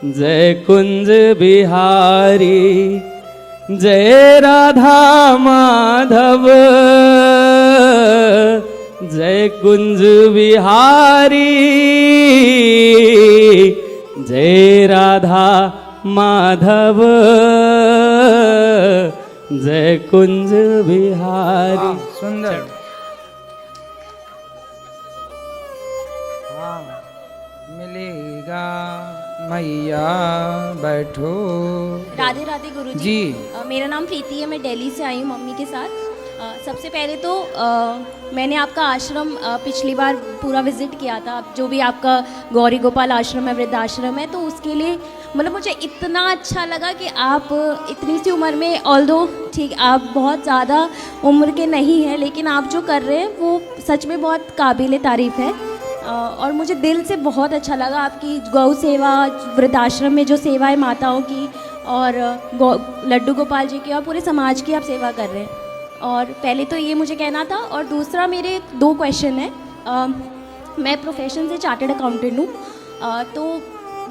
Speaker 18: जय कुंज बिहारी, जय राधा माधव जय कुंज बिहारी, जय राधा माधव जय कुंज बिहारी।
Speaker 1: सुंदर। हाँ मिलेगा मैया बैठो।
Speaker 19: राधे राधे गुरुजी।
Speaker 1: जी
Speaker 19: मेरा नाम प्रीति है, मैं दिल्ली से आई हूँ मम्मी के साथ। सबसे पहले तो मैंने आपका आश्रम पिछली बार पूरा विज़िट किया था, जो भी आपका गौरी गोपाल आश्रम है, वृद्धाश्रम है, तो उसके लिए मतलब मुझे इतना अच्छा लगा कि आप इतनी सी उम्र में, ऑल्दो ठीक आप बहुत ज़्यादा उम्र के नहीं हैं, लेकिन आप जो कर रहे हैं वो सच में बहुत काबिल तारीफ़ है। और मुझे दिल से बहुत अच्छा लगा आपकी गौ सेवा, वृद्धाश्रम में जो सेवा है माताओं की, और लड्डू गोपाल जी की और पूरे समाज की आप सेवा कर रहे हैं। और पहले तो ये मुझे कहना था, और दूसरा मेरे 2 क्वेश्चन है। मैं प्रोफेशन से चार्टर्ड अकाउंटेंट हूँ, तो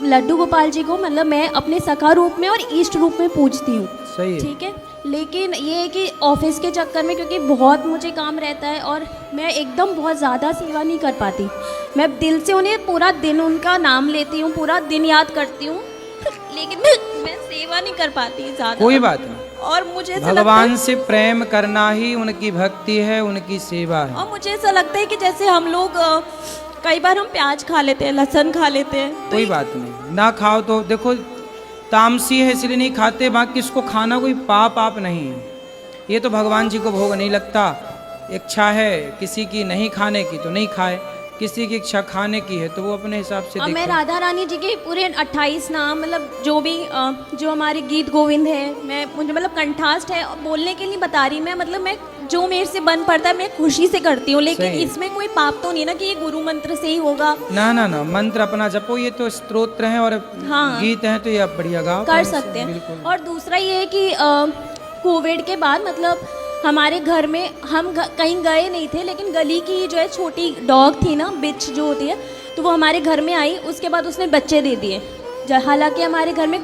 Speaker 19: लड्डू गोपाल जी को मतलब मैं अपने सखा रूप में और इष्ट रूप में पूजती हूँ।
Speaker 1: सही है।
Speaker 19: ठीक है, लेकिन ये है कि ऑफिस के चक्कर में, क्योंकि बहुत मुझे काम रहता है और मैं एकदम बहुत ज़्यादा सेवा नहीं कर पाती। मैं दिल से उन्हें पूरा दिन उनका नाम लेती हूँ, पूरा दिन याद करती हूँ, लेकिन मैं सेवा नहीं कर पाती ज़्यादा।
Speaker 1: कोई बात नहीं।
Speaker 19: और मुझे ऐसा
Speaker 1: भगवान से प्रेम करना ही उनकी भक्ति है, उनकी सेवा है।
Speaker 19: और मुझे ऐसा लगता है कि जैसे हम लोग कई बार हम प्याज खा लेते हैं, लहसुन खा लेते हैं, तो
Speaker 1: कोई बात नहीं, ना खाओ तो देखो तामसी है इसलिए नहीं खाते, बाकी इसको खाना कोई पाप नहीं है। ये तो भगवान जी को भोग नहीं लगता। इच्छा है किसी की नहीं खाने की तो नहीं खाए, किसी की इच्छा खाने की है तो वो अपने हिसाब से
Speaker 19: मैं राधा रानी जी के पूरे 28 नाम, मतलब जो भी जो हमारे गीत गोविंद है, मैं मुझे मतलब कंठास्ट है, बोलने के लिए बता रही मैं, मतलब मैं जो मेरे से बन पड़ता है मैं खुशी से करती हूँ, लेकिन इसमें कोई पाप तो नहीं ना कि ये गुरु मंत्र से ही होगा।
Speaker 1: ना ना ना, मंत्र अपना जपो, ये तो स्तोत्र हैं और
Speaker 19: हाँ,
Speaker 1: गीत हैं, तो ये आप बढ़िया गाओ
Speaker 19: कर सकते हैं। और दूसरा ये है कि कोविड के बाद मतलब हमारे घर में हम कहीं गए नहीं थे, लेकिन गली की जो है छोटी डॉग थी ना, बिच जो होती है, तो वो हमारे घर में आई। उसके बाद उसने बच्चे दे दिए। हालांकि हमारे घर में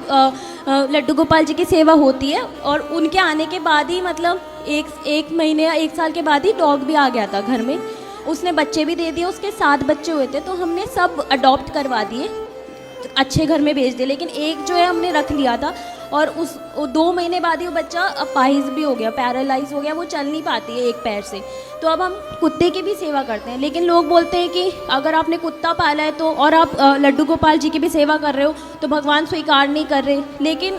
Speaker 19: लड्डू गोपाल जी की सेवा होती है, और उनके आने के बाद ही मतलब एक महीने या 1 साल के बाद ही डॉग भी आ गया था घर में। उसने बच्चे भी दे दिए, उसके 7 बच्चे हुए थे, तो हमने सब अडॉप्ट करवा दिए। अच्छे घर में भेज दे, लेकिन एक जो है हमने रख लिया था और उस 2 महीने बाद ही वो बच्चा अपाहिज भी हो गया, पैरालाइज हो गया, वो चल नहीं पाती है एक पैर से। तो अब हम कुत्ते की भी सेवा करते हैं, लेकिन लोग बोलते हैं कि अगर आपने कुत्ता पाला है तो और आप लड्डू गोपाल जी की भी सेवा कर रहे हो तो भगवान स्वीकार नहीं कर रहे। लेकिन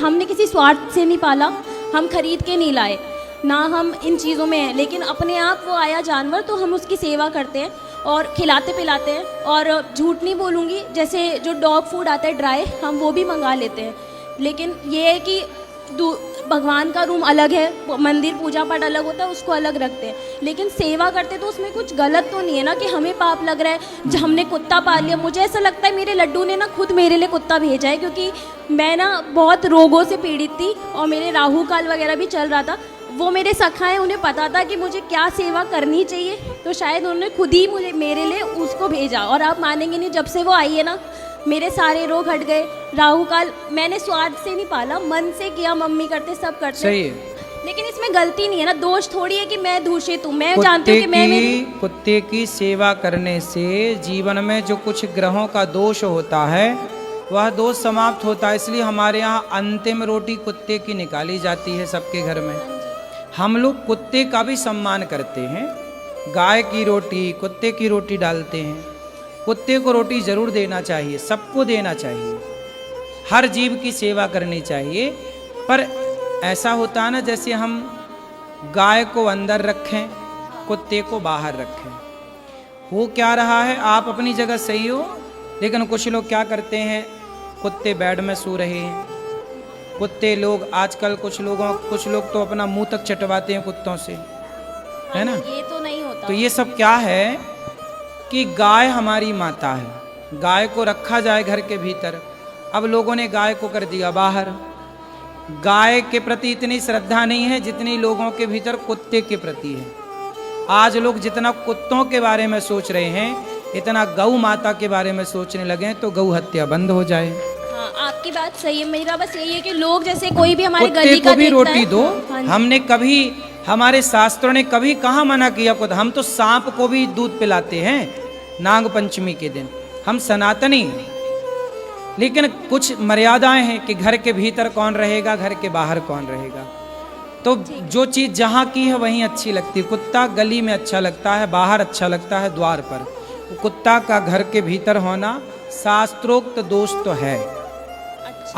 Speaker 19: हमने किसी स्वार्थ से नहीं पाला, हम खरीद के नहीं लाए, ना हम इन चीज़ों में हैं, लेकिन अपने आप वो आया जानवर तो हम उसकी सेवा करते हैं और खिलाते पिलाते हैं। और झूठ नहीं बोलूँगी, जैसे जो डॉग फूड आता है ड्राई, हम वो भी मंगा लेते हैं, लेकिन ये है कि भगवान का रूम अलग है, मंदिर पूजा पाठ अलग होता है, उसको अलग रखते हैं, लेकिन सेवा करते तो उसमें कुछ गलत तो नहीं है ना कि हमें पाप लग रहा है जब हमने कुत्ता पाल लिया। मुझे ऐसा लगता है मेरे लड्डू ने ना खुद मेरे लिए कुत्ता भेजा है, क्योंकि मैं ना बहुत रोगों से पीड़ित थी और मेरे राहु काल वगैरह भी चल रहा था। वो मेरे सखा हैं, उन्हें पता था कि मुझे क्या सेवा करनी चाहिए, तो शायद उन्होंने खुद ही मेरे लिए उसको भेजा। और आप मानेंगे नहीं, जब से वो आई है ना मेरे सारे रोग हट गए। राहु काल मैंने स्वार्थ से नहीं पाला, मन से किया, मम्मी करते सब करते,
Speaker 1: सही है।
Speaker 19: लेकिन इसमें गलती नहीं है ना, दोष थोड़ी है कि मैं दूषित हूँ। मैं जानती हूँ कि मैं
Speaker 1: कुत्ते की सेवा करने से जीवन में जो कुछ ग्रहों का दोष होता है वह दोष समाप्त होता है। इसलिए हमारे यहाँ अंतिम रोटी कुत्ते की निकाली जाती है सबके घर में। हम लोग कुत्ते का भी सम्मान करते हैं, गाय की रोटी, कुत्ते की रोटी डालते हैं। कुत्ते को रोटी जरूर देना चाहिए, सबको देना चाहिए, हर जीव की सेवा करनी चाहिए। पर ऐसा होता है ना, जैसे हम गाय को अंदर रखें, कुत्ते को बाहर रखें, हो क्या रहा है, आप अपनी जगह सही हो, लेकिन कुछ लोग क्या करते हैं, कुत्ते बेड में सो रहे हैं। कुत्ते लोग आजकल कुछ लोग तो अपना मुंह तक चटवाते हैं कुत्तों से, है ना।
Speaker 19: ये तो नहीं होता।
Speaker 1: तो ये सब क्या है कि गाय हमारी माता है, गाय को रखा जाए घर के भीतर। अब लोगों ने गाय को कर दिया बाहर। गाय के प्रति इतनी श्रद्धा नहीं है जितनी लोगों के भीतर कुत्ते के प्रति है। आज लोग जितना कुत्तों के बारे में सोच रहे हैं, इतना गौ माता के बारे में सोचने लगे तो गौ हत्या बंद हो जाए।
Speaker 19: हाँ, आपकी बात सही है। मेरा बस यही है कि लोग जैसे कोई भी हमारे
Speaker 1: कुत्ते
Speaker 19: गली का
Speaker 1: को भी रोटी
Speaker 19: है,
Speaker 1: दो।
Speaker 19: हाँ,
Speaker 1: हमने कभी, हमारे शास्त्रों ने कभी कहाँ मना किया कुत्ता। हम तो सांप को भी दूध पिलाते हैं नाग पंचमी के दिन, हम सनातनी हैं। लेकिन कुछ मर्यादाएं हैं कि घर के भीतर कौन रहेगा, घर के बाहर कौन रहेगा। तो जो चीज़ जहाँ की है वहीं अच्छी लगती है। कुत्ता गली में अच्छा लगता है, बाहर अच्छा लगता है द्वार पर। कुत्ता का घर के भीतर होना शास्त्रोक्त दोष तो है।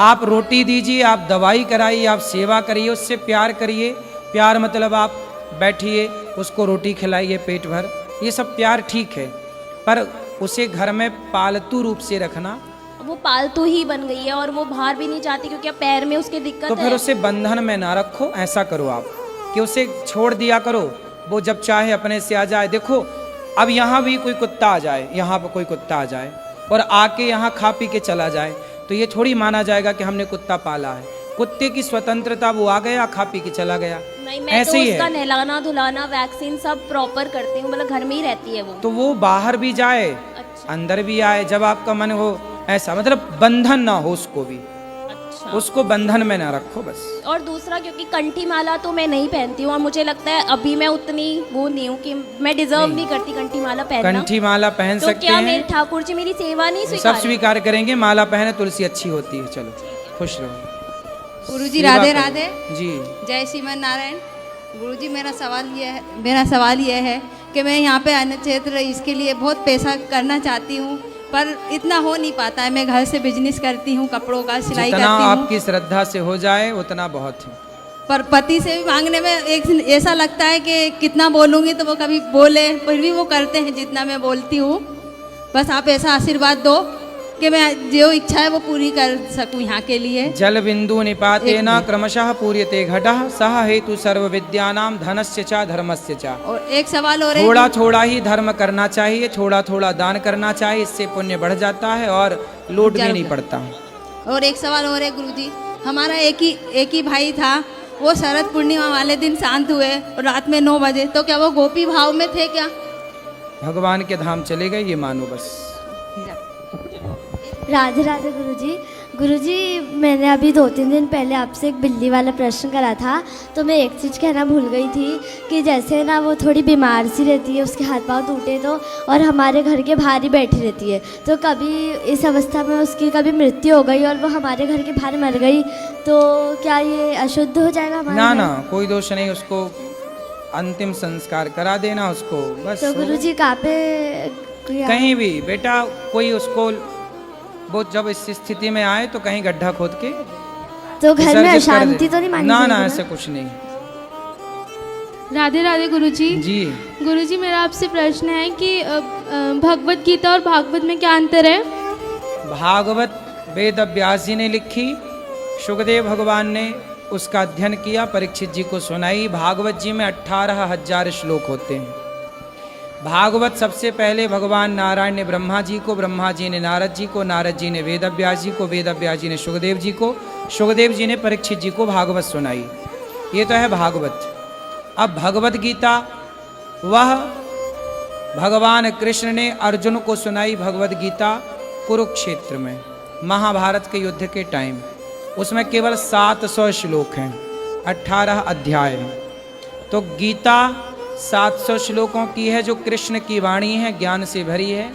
Speaker 1: आप रोटी दीजिए, आप दवाई कराइए, आप सेवा करिए, उससे प्यार करिए। प्यार मतलब आप बैठिए, उसको रोटी खिलाइए पेट भर, ये सब प्यार ठीक है। पर उसे घर में पालतू रूप से रखना,
Speaker 19: वो पालतू ही बन गई है और वो बाहर भी नहीं जाती क्योंकि अब पैर में उसके दिक्कत
Speaker 1: तो
Speaker 19: है।
Speaker 1: फिर उसे बंधन में ना रखो। ऐसा करो आप कि उसे छोड़ दिया करो, वो जब चाहे अपने से आ जाए। देखो अब यहाँ भी कोई कुत्ता आ जाए, यहाँ पर कोई कुत्ता आ जाए और आके यहाँ खा पी के चला जाए, तो ये थोड़ी माना जाएगा कि हमने कुत्ता पाला है। कुत्ते की स्वतंत्रता, वो आ गया खा पी के चला गया।
Speaker 19: नहीं, मैं
Speaker 1: ऐसे
Speaker 19: तो
Speaker 1: ही
Speaker 19: उसका
Speaker 1: है।
Speaker 19: नहलाना धुलाना वैक्सीन सब प्रॉपर करती हूँ, मतलब घर में ही रहती है वो।
Speaker 1: तो वो बाहर भी जाए, अंदर भी आए, जब आपका मन हो। ऐसा मतलब बंधन ना हो उसको भी। उसको बंधन में ना रखो बस।
Speaker 19: और दूसरा, क्योंकि कंठी माला तो मैं नहीं पहनती हूँ और मुझे लगता है अभी मैं उतनी वो नहीं हूँ कि मैं डिजर्व नहीं करती कंठी माला पहनना।
Speaker 1: कंठी माला पहन
Speaker 19: तो
Speaker 1: सकते
Speaker 19: क्या
Speaker 1: हैं,
Speaker 19: मेरे ठाकुर जी मेरी सेवा नहीं स्वीकार?
Speaker 1: सब स्वीकार करेंगे। माला पहने, तुलसी अच्छी होती है। चलो खुश रहो।
Speaker 20: गुरुजी
Speaker 1: सेवा
Speaker 20: राधे
Speaker 1: करो।
Speaker 20: राधे
Speaker 1: जी,
Speaker 20: जय श्रीमन नारायण। गुरुजी मेरा सवाल ये है कि मैं यहाँ पे अन्न क्षेत्र इसके लिए बहुत पैसा करना चाहती हूँ, पर इतना हो नहीं पाता है। मैं घर से बिजनेस करती हूँ, कपड़ों का सिलाई
Speaker 1: जितना
Speaker 20: करती हूँ,
Speaker 1: आपकी श्रद्धा से हो जाए उतना बहुत है।
Speaker 20: पर पति से भी मांगने में एक ऐसा लगता है कि कितना बोलूँगी तो वो कभी बोले, फिर भी वो करते हैं जितना मैं बोलती हूँ। बस आप ऐसा आशीर्वाद दो कि मैं जो इच्छा है वो पूरी कर सकूं यहाँ के लिए।
Speaker 1: जल बिंदु निपातेन क्रमशः पूर्यते घटः सह हेतु सर्व विद्यानाम धनस्य च धर्मस्य च।
Speaker 20: और एक सवाल और है,
Speaker 1: थोड़ा थोड़ा ही धर्म करना चाहिए, थोड़ा थोड़ा दान करना चाहिए, इससे पुण्य बढ़ जाता है और लोड भी नहीं पड़ता।
Speaker 20: और एक सवाल और है गुरुजी, हमारा एक ही भाई था, वो शरद पूर्णिमा वाले दिन शांत हुए और रात में 9 बजे, तो क्या वो गोपी भाव में थे क्या?
Speaker 1: भगवान के धाम चले गए, ये मानो बस।
Speaker 21: राधे राधे गुरुजी। गुरुजी, मैंने अभी 2-3 दिन पहले आपसे एक बिल्ली वाला प्रश्न करा था, तो मैं एक चीज़ कहना भूल गई थी कि जैसे ना वो थोड़ी बीमार सी रहती है, उसके हाथ पांव टूटे तो, और हमारे घर के बाहर ही बैठी रहती है, तो कभी इस अवस्था में उसकी कभी मृत्यु हो गई और वो हमारे घर के बाहर मर गई, तो क्या ये अशुद्ध हो जाएगा हमारे
Speaker 1: ना
Speaker 21: घर?
Speaker 1: ना, कोई दोष नहीं, उसको अंतिम संस्कार करा देना उसको बस।
Speaker 21: तो गुरुजी कहाँ पे?
Speaker 1: कहीं भी बेटा, कोई उसको वो जब इस स्थिति में आए तो कहीं गड्ढा खोद के
Speaker 21: तो घर में
Speaker 1: विसर्जित कर
Speaker 21: अशांति
Speaker 1: दे।
Speaker 21: तो नहीं मानी
Speaker 1: ना ना,
Speaker 21: जाएगी
Speaker 1: ऐसा कुछ नहीं।
Speaker 14: राधे राधे गुरुजी।
Speaker 1: जी
Speaker 14: गुरुजी, मेरा आपसे प्रश्न है कि भगवत गीता और भागवत में क्या अंतर है?
Speaker 1: भागवत वेद व्यास जी ने लिखी, सुखदेव भगवान ने उसका अध्ययन किया, परीक्षित जी को सुनाई। भागवत जी में 18,000 श्लोक होते हैं। भागवत सबसे पहले भगवान नारायण ने ब्रह्मा जी को, ब्रह्मा जी ने नारद जी को, नारद जी ने वेद व्यास जी को, वेद व्यास जी ने सुखदेव जी को, सुखदेव जी ने परीक्षित जी को भागवत सुनाई। ये तो है भागवत। अब भगवत गीता वह भगवान कृष्ण ने अर्जुन को सुनाई भगवत गीता कुरुक्षेत्र में, महाभारत के युद्ध के टाइम। उसमें केवल 700 श्लोक हैं, 18 अध्याय हैं। तो गीता 700 श्लोकों की है, जो कृष्ण की वाणी है, ज्ञान से भरी है।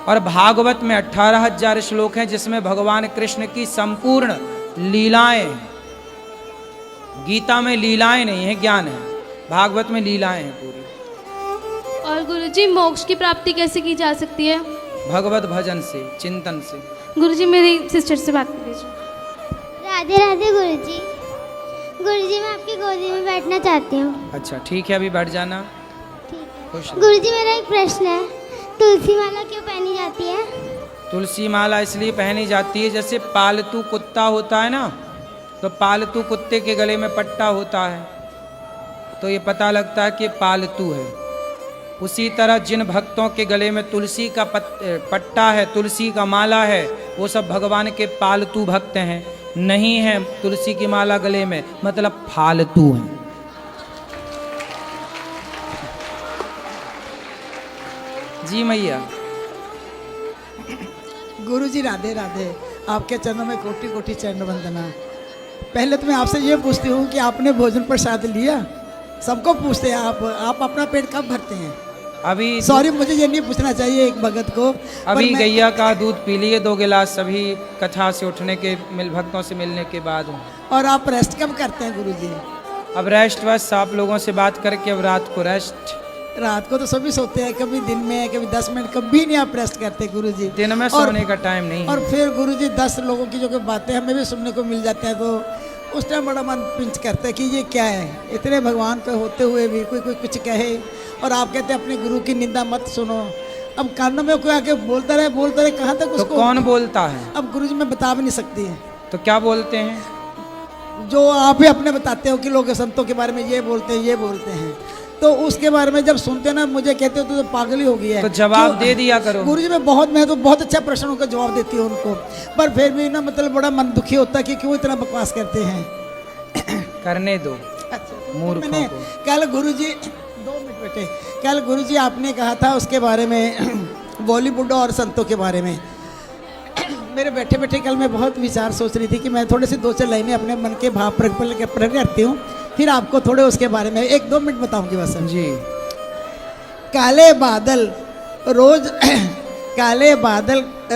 Speaker 1: और भागवत में 18,000 श्लोक हैं, जिसमें भगवान कृष्ण की संपूर्ण लीलाएं। गीता में लीलाएं नहीं है, ज्ञान है। भागवत में लीलाएं हैं पूरी।
Speaker 14: और गुरुजी, मोक्ष की प्राप्ति कैसे की जा सकती है?
Speaker 1: भगवत भजन से, चिंतन से।
Speaker 14: गुरुजी, मेरी सिस्टर से बात कर लीजिए।
Speaker 22: राधे राधे गुरुजी। गुरुजी, मैं आपकी गोदी में बैठना चाहती हूँ।
Speaker 1: अच्छा ठीक है, अभी बैठ जाना। खुश।
Speaker 22: गुरुजी, मेरा एक प्रश्न है, तुलसी माला क्यों पहनी जाती है?
Speaker 1: तुलसी माला इसलिए पहनी जाती है, जैसे पालतू कुत्ता होता है ना, तो पालतू कुत्ते के गले में पट्टा होता है, तो ये पता लगता है कि पालतू है। उसी तरह जिन भक्तों के गले में तुलसी का पट्टा है, तुलसी का माला है, वो सब भगवान के पालतू भक्त हैं। नहीं है तुलसी की माला गले में, मतलब फालतू हैं। जी मैया।
Speaker 23: गुरुजी राधे राधे, आपके चरणों में कोटि कोटि चरण वंदना। पहले तो मैं आपसे ये पूछती हूँ कि आपने भोजन प्रसाद लिया? सबको पूछते हैं आप अपना पेट कब भरते हैं?
Speaker 1: अभी
Speaker 23: सॉरी, मुझे ये नहीं पूछना चाहिए एक भगत को।
Speaker 1: अभी गैया का दूध पी लिए 2 गिलास, सभी कथा से उठने के भक्तों से मिलने के बाद।
Speaker 23: और आप रेस्ट कब करते हैं गुरुजी?
Speaker 1: अब रेस्ट बस आप लोगों से बात करके, अब रात को रेस्ट।
Speaker 23: रात को तो सभी सोते हैं, कभी दिन में, कभी 10 मिनट, कभी नहीं आप रेस्ट करते गुरुजी।
Speaker 1: दिन में सोने का टाइम नहीं।
Speaker 23: और फिर गुरुजी 10 लोगों की जो बातें हमें भी सुनने को मिल जाते हैं, तो उस टाइम बड़ा मन पिंच करता है कि ये क्या है, इतने भगवान के होते हुए भी कोई कुछ कहे, और आप कहते हैं अपने गुरु की निंदा मत सुनो। अब कानों में कोई आके बोलता रहे, कहाँ तक उसको?
Speaker 1: तो कौन बोलता है?
Speaker 23: अब गुरुजी मैं बता भी नहीं सकती है।
Speaker 1: तो क्या बोलते हैं?
Speaker 23: जो आप ही अपने बताते हो कि लोग संतों के बारे में ये बोलते हैं, तो उसके बारे में जब सुनते हैं ना, मुझे कहते हो तो पागल ही हो गई है।
Speaker 1: तो जवाब दे दिया करो।
Speaker 23: गुरुजी मैं तो बहुत अच्छा प्रश्नों का जवाब देती हूँ उनको, पर फिर भी ना मतलब बड़ा मन दुखी होता है कि क्यों इतना बकवास करते हैं।
Speaker 1: करने दो मूर्खों को।
Speaker 23: कल गुरुजी 2 मिनट बेटे, कल गुरुजी आपने कहा था उसके बारे में, बॉलीवुड और संतों के बारे में। मेरे बैठे बैठे कल मैं बहुत विचार सोच रही थी कि मैं थोड़े से 2-4 लाइनें अपने मन के भाव प्रकट करती हूँ, फिर आपको थोड़े उसके बारे में 1-2 मिनट बताऊंगी बस।
Speaker 1: जी।
Speaker 23: काले बादल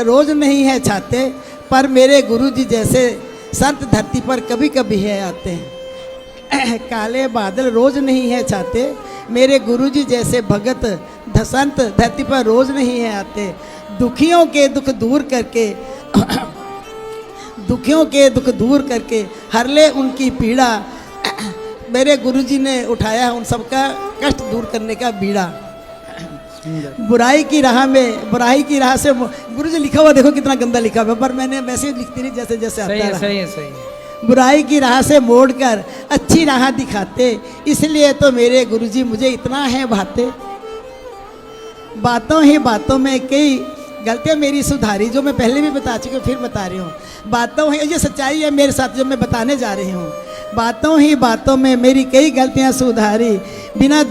Speaker 23: रोज नहीं है छाते, पर मेरे गुरुजी जैसे संत धरती पर कभी कभी है आते हैं। काले बादल रोज नहीं है छाते, मेरे गुरुजी जैसे भगत संत धरती पर रोज नहीं है आते। दुखियों के दुख दूर करके हर ले उनकी पीड़ा, मेरे गुरुजी ने उठाया उन सबका कष्ट दूर करने का बीड़ा। बुराई की राह से गुरुजी लिखा हुआ देखो कितना गंदा लिखा हुआ, पर मैंने मैसेज लिखती नहीं जैसे जैसे आता है।
Speaker 1: सही है।
Speaker 23: बुराई की राह से मोड़कर अच्छी राह दिखाते, इसलिए तो मेरे गुरुजी मुझे इतना है भाते। बातों ही बातों में कई गलतियाँ मेरी सुधारी, जो मैं पहले भी बता चुकी हूँ, फिर बता रही हूँ। बातों ही, ये सच्चाई है मेरे साथ जो मैं बताने जा रही हूँ। बातों ही बातों में मेरी कई गलतियाँ सुधारी, बिना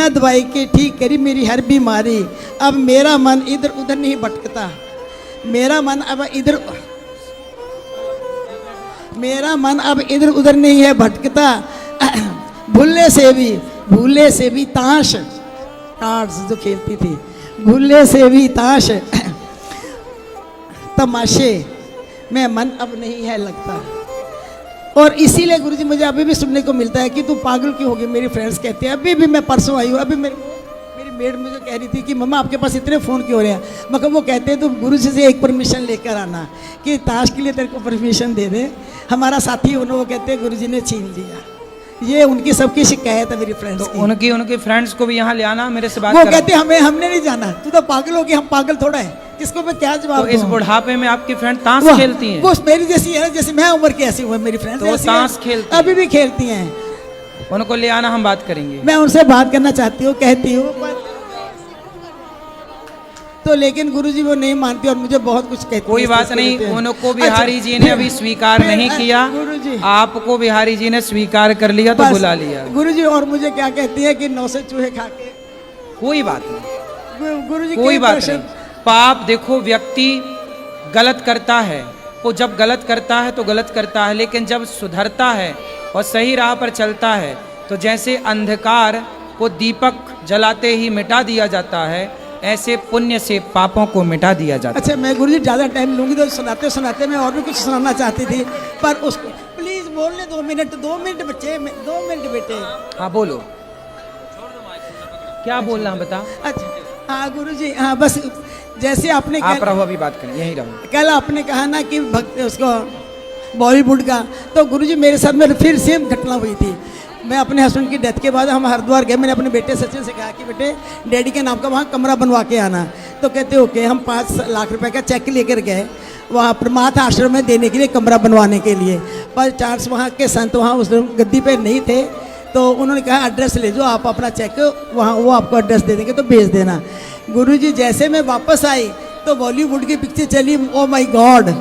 Speaker 23: दवाई के ठीक करी मेरी हर बीमारी। अब मेरा मन इधर उधर नहीं भटकता, मेरा मन अब इधर मेरा मन अब इधर उधर नहीं है भटकता, भूले से भी ताश कार्ड्स जो खेलती थी, भूले से भी ताश तमाशे में मन अब नहीं है लगता। और इसीलिए गुरुजी मुझे अभी भी सुनने को मिलता है कि तू पागल क्यों हो गई। मेरी फ्रेंड्स कहते हैं, अभी भी मैं परसों आई हूँ, अभी मेरी मेड मुझे कह रही थी कि मम्मा आपके पास इतने फ़ोन क्यों हो रहे हैं। मगर वो कहते हैं तुम गुरुजी से एक परमिशन लेकर आना कि ताश के लिए तेरे को परमिशन दे दे। हमारा साथी वो कहते हैं गुरुजी ने छीन लिया। ये उनकी सबकी शिकायत है मेरी फ्रेंड्स
Speaker 1: तो की। उनके फ्रेंड्स को भी यहाँ ले आना, मेरे से बात
Speaker 23: वो कहते हैं हमने नहीं जाना, तू तो पागल हो गया, हम पागल थोड़ा है, किसको मैं क्या जवाब
Speaker 1: दूं? इस बुढ़ापे में आपकी फ्रेंड ताश खेलती हैं?
Speaker 23: वो मेरी जैसी है, जैसे मैं उम्र की ऐसी हुई मेरी फ्रेंड्स,
Speaker 1: तो ताश खेलती
Speaker 23: अभी भी खेलती हैं।
Speaker 1: उनको ले आना, हम बात करेंगे।
Speaker 23: मैं उनसे बात करना चाहती हूँ, कहती हूँ, पर तो लेकिन गुरुजी वो नहीं मानती और मुझे बहुत कुछ कहती।
Speaker 1: कोई बात नहीं, उनको बिहारी जी ने अभी स्वीकार नहीं किया, आपको बिहारी जी ने स्वीकार कर लिया तो बुला लिया।
Speaker 23: गुरुजी और मुझे क्या कहती है कि 9 से चूहे खा के।
Speaker 1: कोई बात नहीं
Speaker 23: गुरुजी,
Speaker 1: कोई बात नहीं। पाप देखो, व्यक्ति गलत करता है, वो जब गलत करता है तो गलत करता है, लेकिन जब सुधरता है और सही राह पर चलता है तो जैसे अंधकार को दीपक जलाते ही मिटा दिया जाता है, ऐसे पुण्य से पापों को मिटा दिया जाता है।
Speaker 23: अच्छा, मैं गुरुजी ज़्यादा टाइम लूँगी तो सुनाते सुनाते मैं और भी कुछ सुनाना चाहती थी, पर उसको प्लीज़ बोलने 2 मिनट बच्चे, 2 मिनट बेटे।
Speaker 1: हाँ बोलो, क्या बोलना बता।
Speaker 23: अच्छा हाँ गुरुजी, हाँ बस जैसे आपने
Speaker 1: आप रहो, अभी बात करें, यहीं रहो।
Speaker 23: कल आपने कहा ना कि भक्त उसको बॉलीवुड का, तो गुरुजी मेरे साथ में फिर सेम घटना हुई थी। मैं अपने हस्बैंड की डेथ के बाद हम हरिद्वार गए, मैंने अपने बेटे सचिन से कहा कि बेटे डैडी के नाम का वहाँ कमरा बनवा के आना। तो कहते ओके। हम 5 लाख रुपए का चेक लेकर गए वहाँ प्रमाथ आश्रम में देने के लिए, कमरा बनवाने के लिए। पर 4 वहाँ के संत वहाँ उस गद्दी पे नहीं थे, तो उन्होंने कहा एड्रेस ले जाओ आप अपना चेक, वहाँ वो आपको एड्रेस दे देंगे तो भेज देना। गुरुजी जैसे मैं वापस आई तो बॉलीवुड की पिक्चर चली, ओ माय गॉड।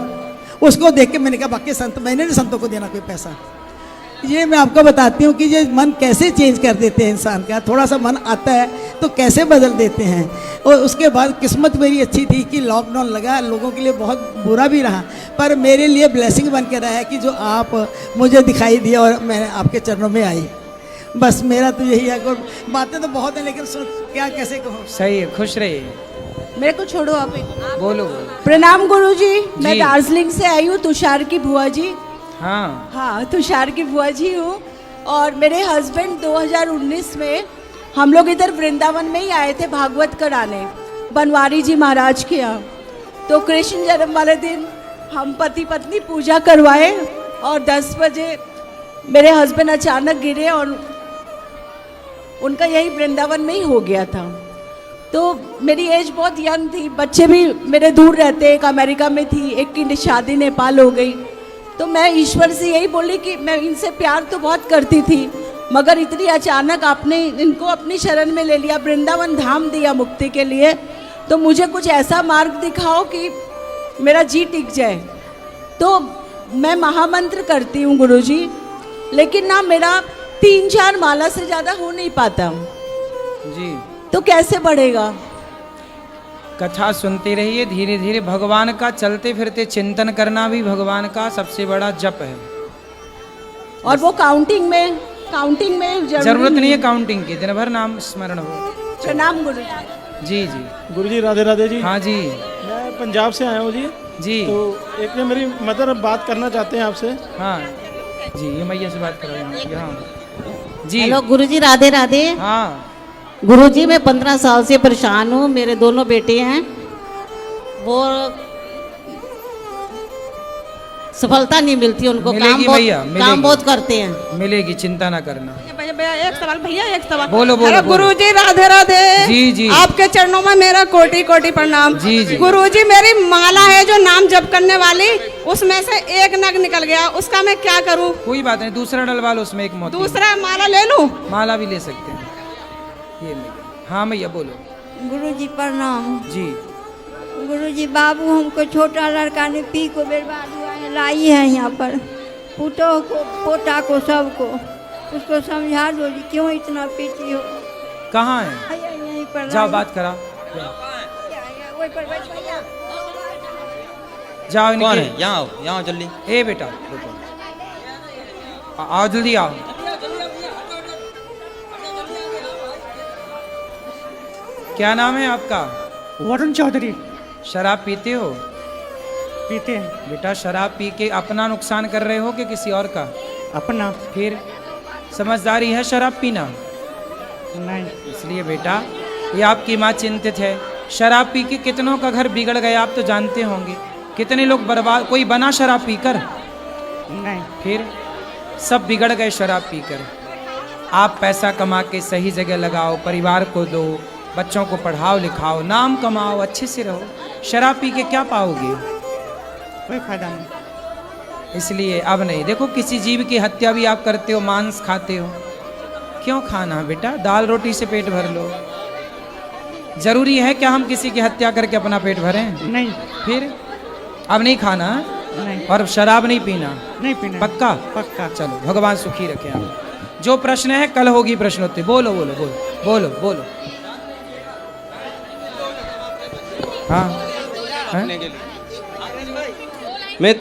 Speaker 23: उसको देख के मैंने कहा बाकी संत, मैंने नहीं संतों को देना कोई पैसा। ये मैं आपको बताती हूँ कि ये मन कैसे चेंज कर देते हैं इंसान का। थोड़ा सा मन आता है तो कैसे बदल देते हैं। और उसके बाद किस्मत मेरी अच्छी थी कि लॉकडाउन लगा, लोगों के लिए बहुत बुरा भी रहा, पर मेरे लिए ब्लेसिंग बन के रहा है कि जो आप मुझे दिखाई दिया और मैं आपके चरणों में आई। बस मेरा तो यही है। बातें तो बहुत हैं लेकिन क्या कैसे कहूँ।
Speaker 1: सही है, खुश रहिए।
Speaker 7: मेरे को छोड़ो, आप
Speaker 1: बोलो।
Speaker 7: प्रणाम गुरुजी, मैं दार्जिलिंग से आई हूँ, तुषार की बुआ जी।
Speaker 1: हाँ,
Speaker 7: तुषार की बुआ जी हूँ। और मेरे हस्बैंड 2019 में हम लोग इधर वृंदावन में ही आए थे भागवत कराने, बनवारी जी महाराज के यहाँ। तो कृष्ण जन्म वाले दिन हम पति पत्नी पूजा करवाए और 10 बजे मेरे हस्बैंड अचानक गिरे और उनका यही वृंदावन में ही हो गया था। तो मेरी एज बहुत यंग थी, बच्चे भी मेरे दूर रहते, एक अमेरिका में थी, एक की शादी नेपाल हो गई। तो मैं ईश्वर से यही बोली कि मैं इनसे प्यार तो बहुत करती थी, मगर इतनी अचानक आपने इनको अपनी शरण में ले लिया, वृंदावन धाम दिया मुक्ति के लिए, तो मुझे कुछ ऐसा मार्ग दिखाओ कि मेरा जी टिक जाए। तो मैं महामंत्र करती हूँ गुरुजी, लेकिन ना मेरा 3-4 माला से ज़्यादा हो नहीं पाता
Speaker 1: जी।
Speaker 7: तो कैसे बढ़ेगा?
Speaker 1: कथा सुनते रहिए, धीरे धीरे भगवान का चलते फिरते चिंतन करना भी भगवान का सबसे बड़ा जप है।
Speaker 7: और वो काउंटिंग में
Speaker 1: जरूरत नहीं है काउंटिंग की, दिन भर नाम स्मरण हो।
Speaker 7: प्रणाम गुरुजी।
Speaker 1: जी जी
Speaker 4: गुरुजी, राधे राधे जी।
Speaker 1: हाँ जी,
Speaker 4: मैं पंजाब से आया हूँ जी।
Speaker 1: जी,
Speaker 4: तो एक मेरी मदर बात करना चाहते हैं आपसे।
Speaker 1: हाँ जी, ये मैया से बात करो यहाँ जी।
Speaker 5: हेलो गुरुजी, राधे राधे।
Speaker 1: हाँ
Speaker 5: गुरुजी, मैं 15 साल से परेशान हूँ। मेरे दोनों बेटे हैं, वो सफलता नहीं मिलती उनको। काम बहुत करते हैं।
Speaker 1: मिलेगी, चिंता ना करना।
Speaker 10: एक सवाल भैया, एक सवाल।
Speaker 1: बोलो बोलो।
Speaker 10: गुरुजी राधे राधे।
Speaker 1: जी जी,
Speaker 10: आपके चरणों में मेरा कोटि कोटि प्रणाम।
Speaker 1: जी जी।
Speaker 10: गुरुजी, मेरी माला है जो नाम जप करने वाली, उसमें से एक नग निकल गया, उसका मैं क्या करूं?
Speaker 1: कोई बात नहीं, दूसरा डलवा लो, उसमें एक मोती।
Speaker 10: दूसरा माला ले लूं?
Speaker 1: माला भी ले सकते हैं। ये हाँ मैया बोलो।
Speaker 6: गुरुजी प्रणाम।
Speaker 1: जी
Speaker 6: गुरुजी, बाबू हमको छोटा लड़का ने पी को बर्बाद हुआ है, लाई है यहाँ पर, पुतो को पोता को सबको, उसको समझा दो जी, क्यों इतना पीती हो?
Speaker 1: कहाँ है?
Speaker 6: यहीं पर
Speaker 1: जाओ बात करा। जाओ,
Speaker 24: कौन है? यहाँ आओ, यहाँ जल्दी।
Speaker 1: ए बेटा आओ जल्दी आओ। क्या नाम है आपका?
Speaker 3: वरुण चौधरी।
Speaker 1: शराब पीते हो?
Speaker 3: पीते हैं।
Speaker 1: बेटा शराब पी के अपना नुकसान कर रहे हो कि किसी और का?
Speaker 3: अपना।
Speaker 1: फिर समझदारी है शराब पीना?
Speaker 3: नहीं।
Speaker 1: इसलिए बेटा ये आपकी माँ चिंतित है। शराब पी के कितनों का घर बिगड़ गया आप तो जानते होंगे। कितने लोग बर्बाद, कोई बना शराब पीकर?
Speaker 3: नहीं।
Speaker 1: फिर सब बिगड़ गए शराब पीकर। आप पैसा कमा के सही जगह लगाओ, परिवार को दो, बच्चों को पढ़ाओ लिखाओ, नाम कमाओ, अच्छे से रहो। शराब पी के क्या पाओगे?
Speaker 3: कोई फायदा नहीं।
Speaker 1: इसलिए अब नहीं। देखो किसी जीव की हत्या भी आप करते हो, मांस खाते हो, क्यों खाना बेटा? दाल रोटी से पेट भर लो। जरूरी है क्या हम किसी की हत्या करके अपना पेट भरें?
Speaker 3: नहीं।
Speaker 1: फिर अब नहीं खाना?
Speaker 3: नहीं।
Speaker 1: और शराब नहीं पीना?
Speaker 3: नहीं पीना।
Speaker 1: पक्का?
Speaker 3: पक्का।
Speaker 1: चलो भगवान सुखी रखे आप। जो प्रश्न है कल होगी प्रश्नोत्तरी। बोलो बोलो बोलो बोलो बोलो। हाँ, हाँ?
Speaker 16: मैं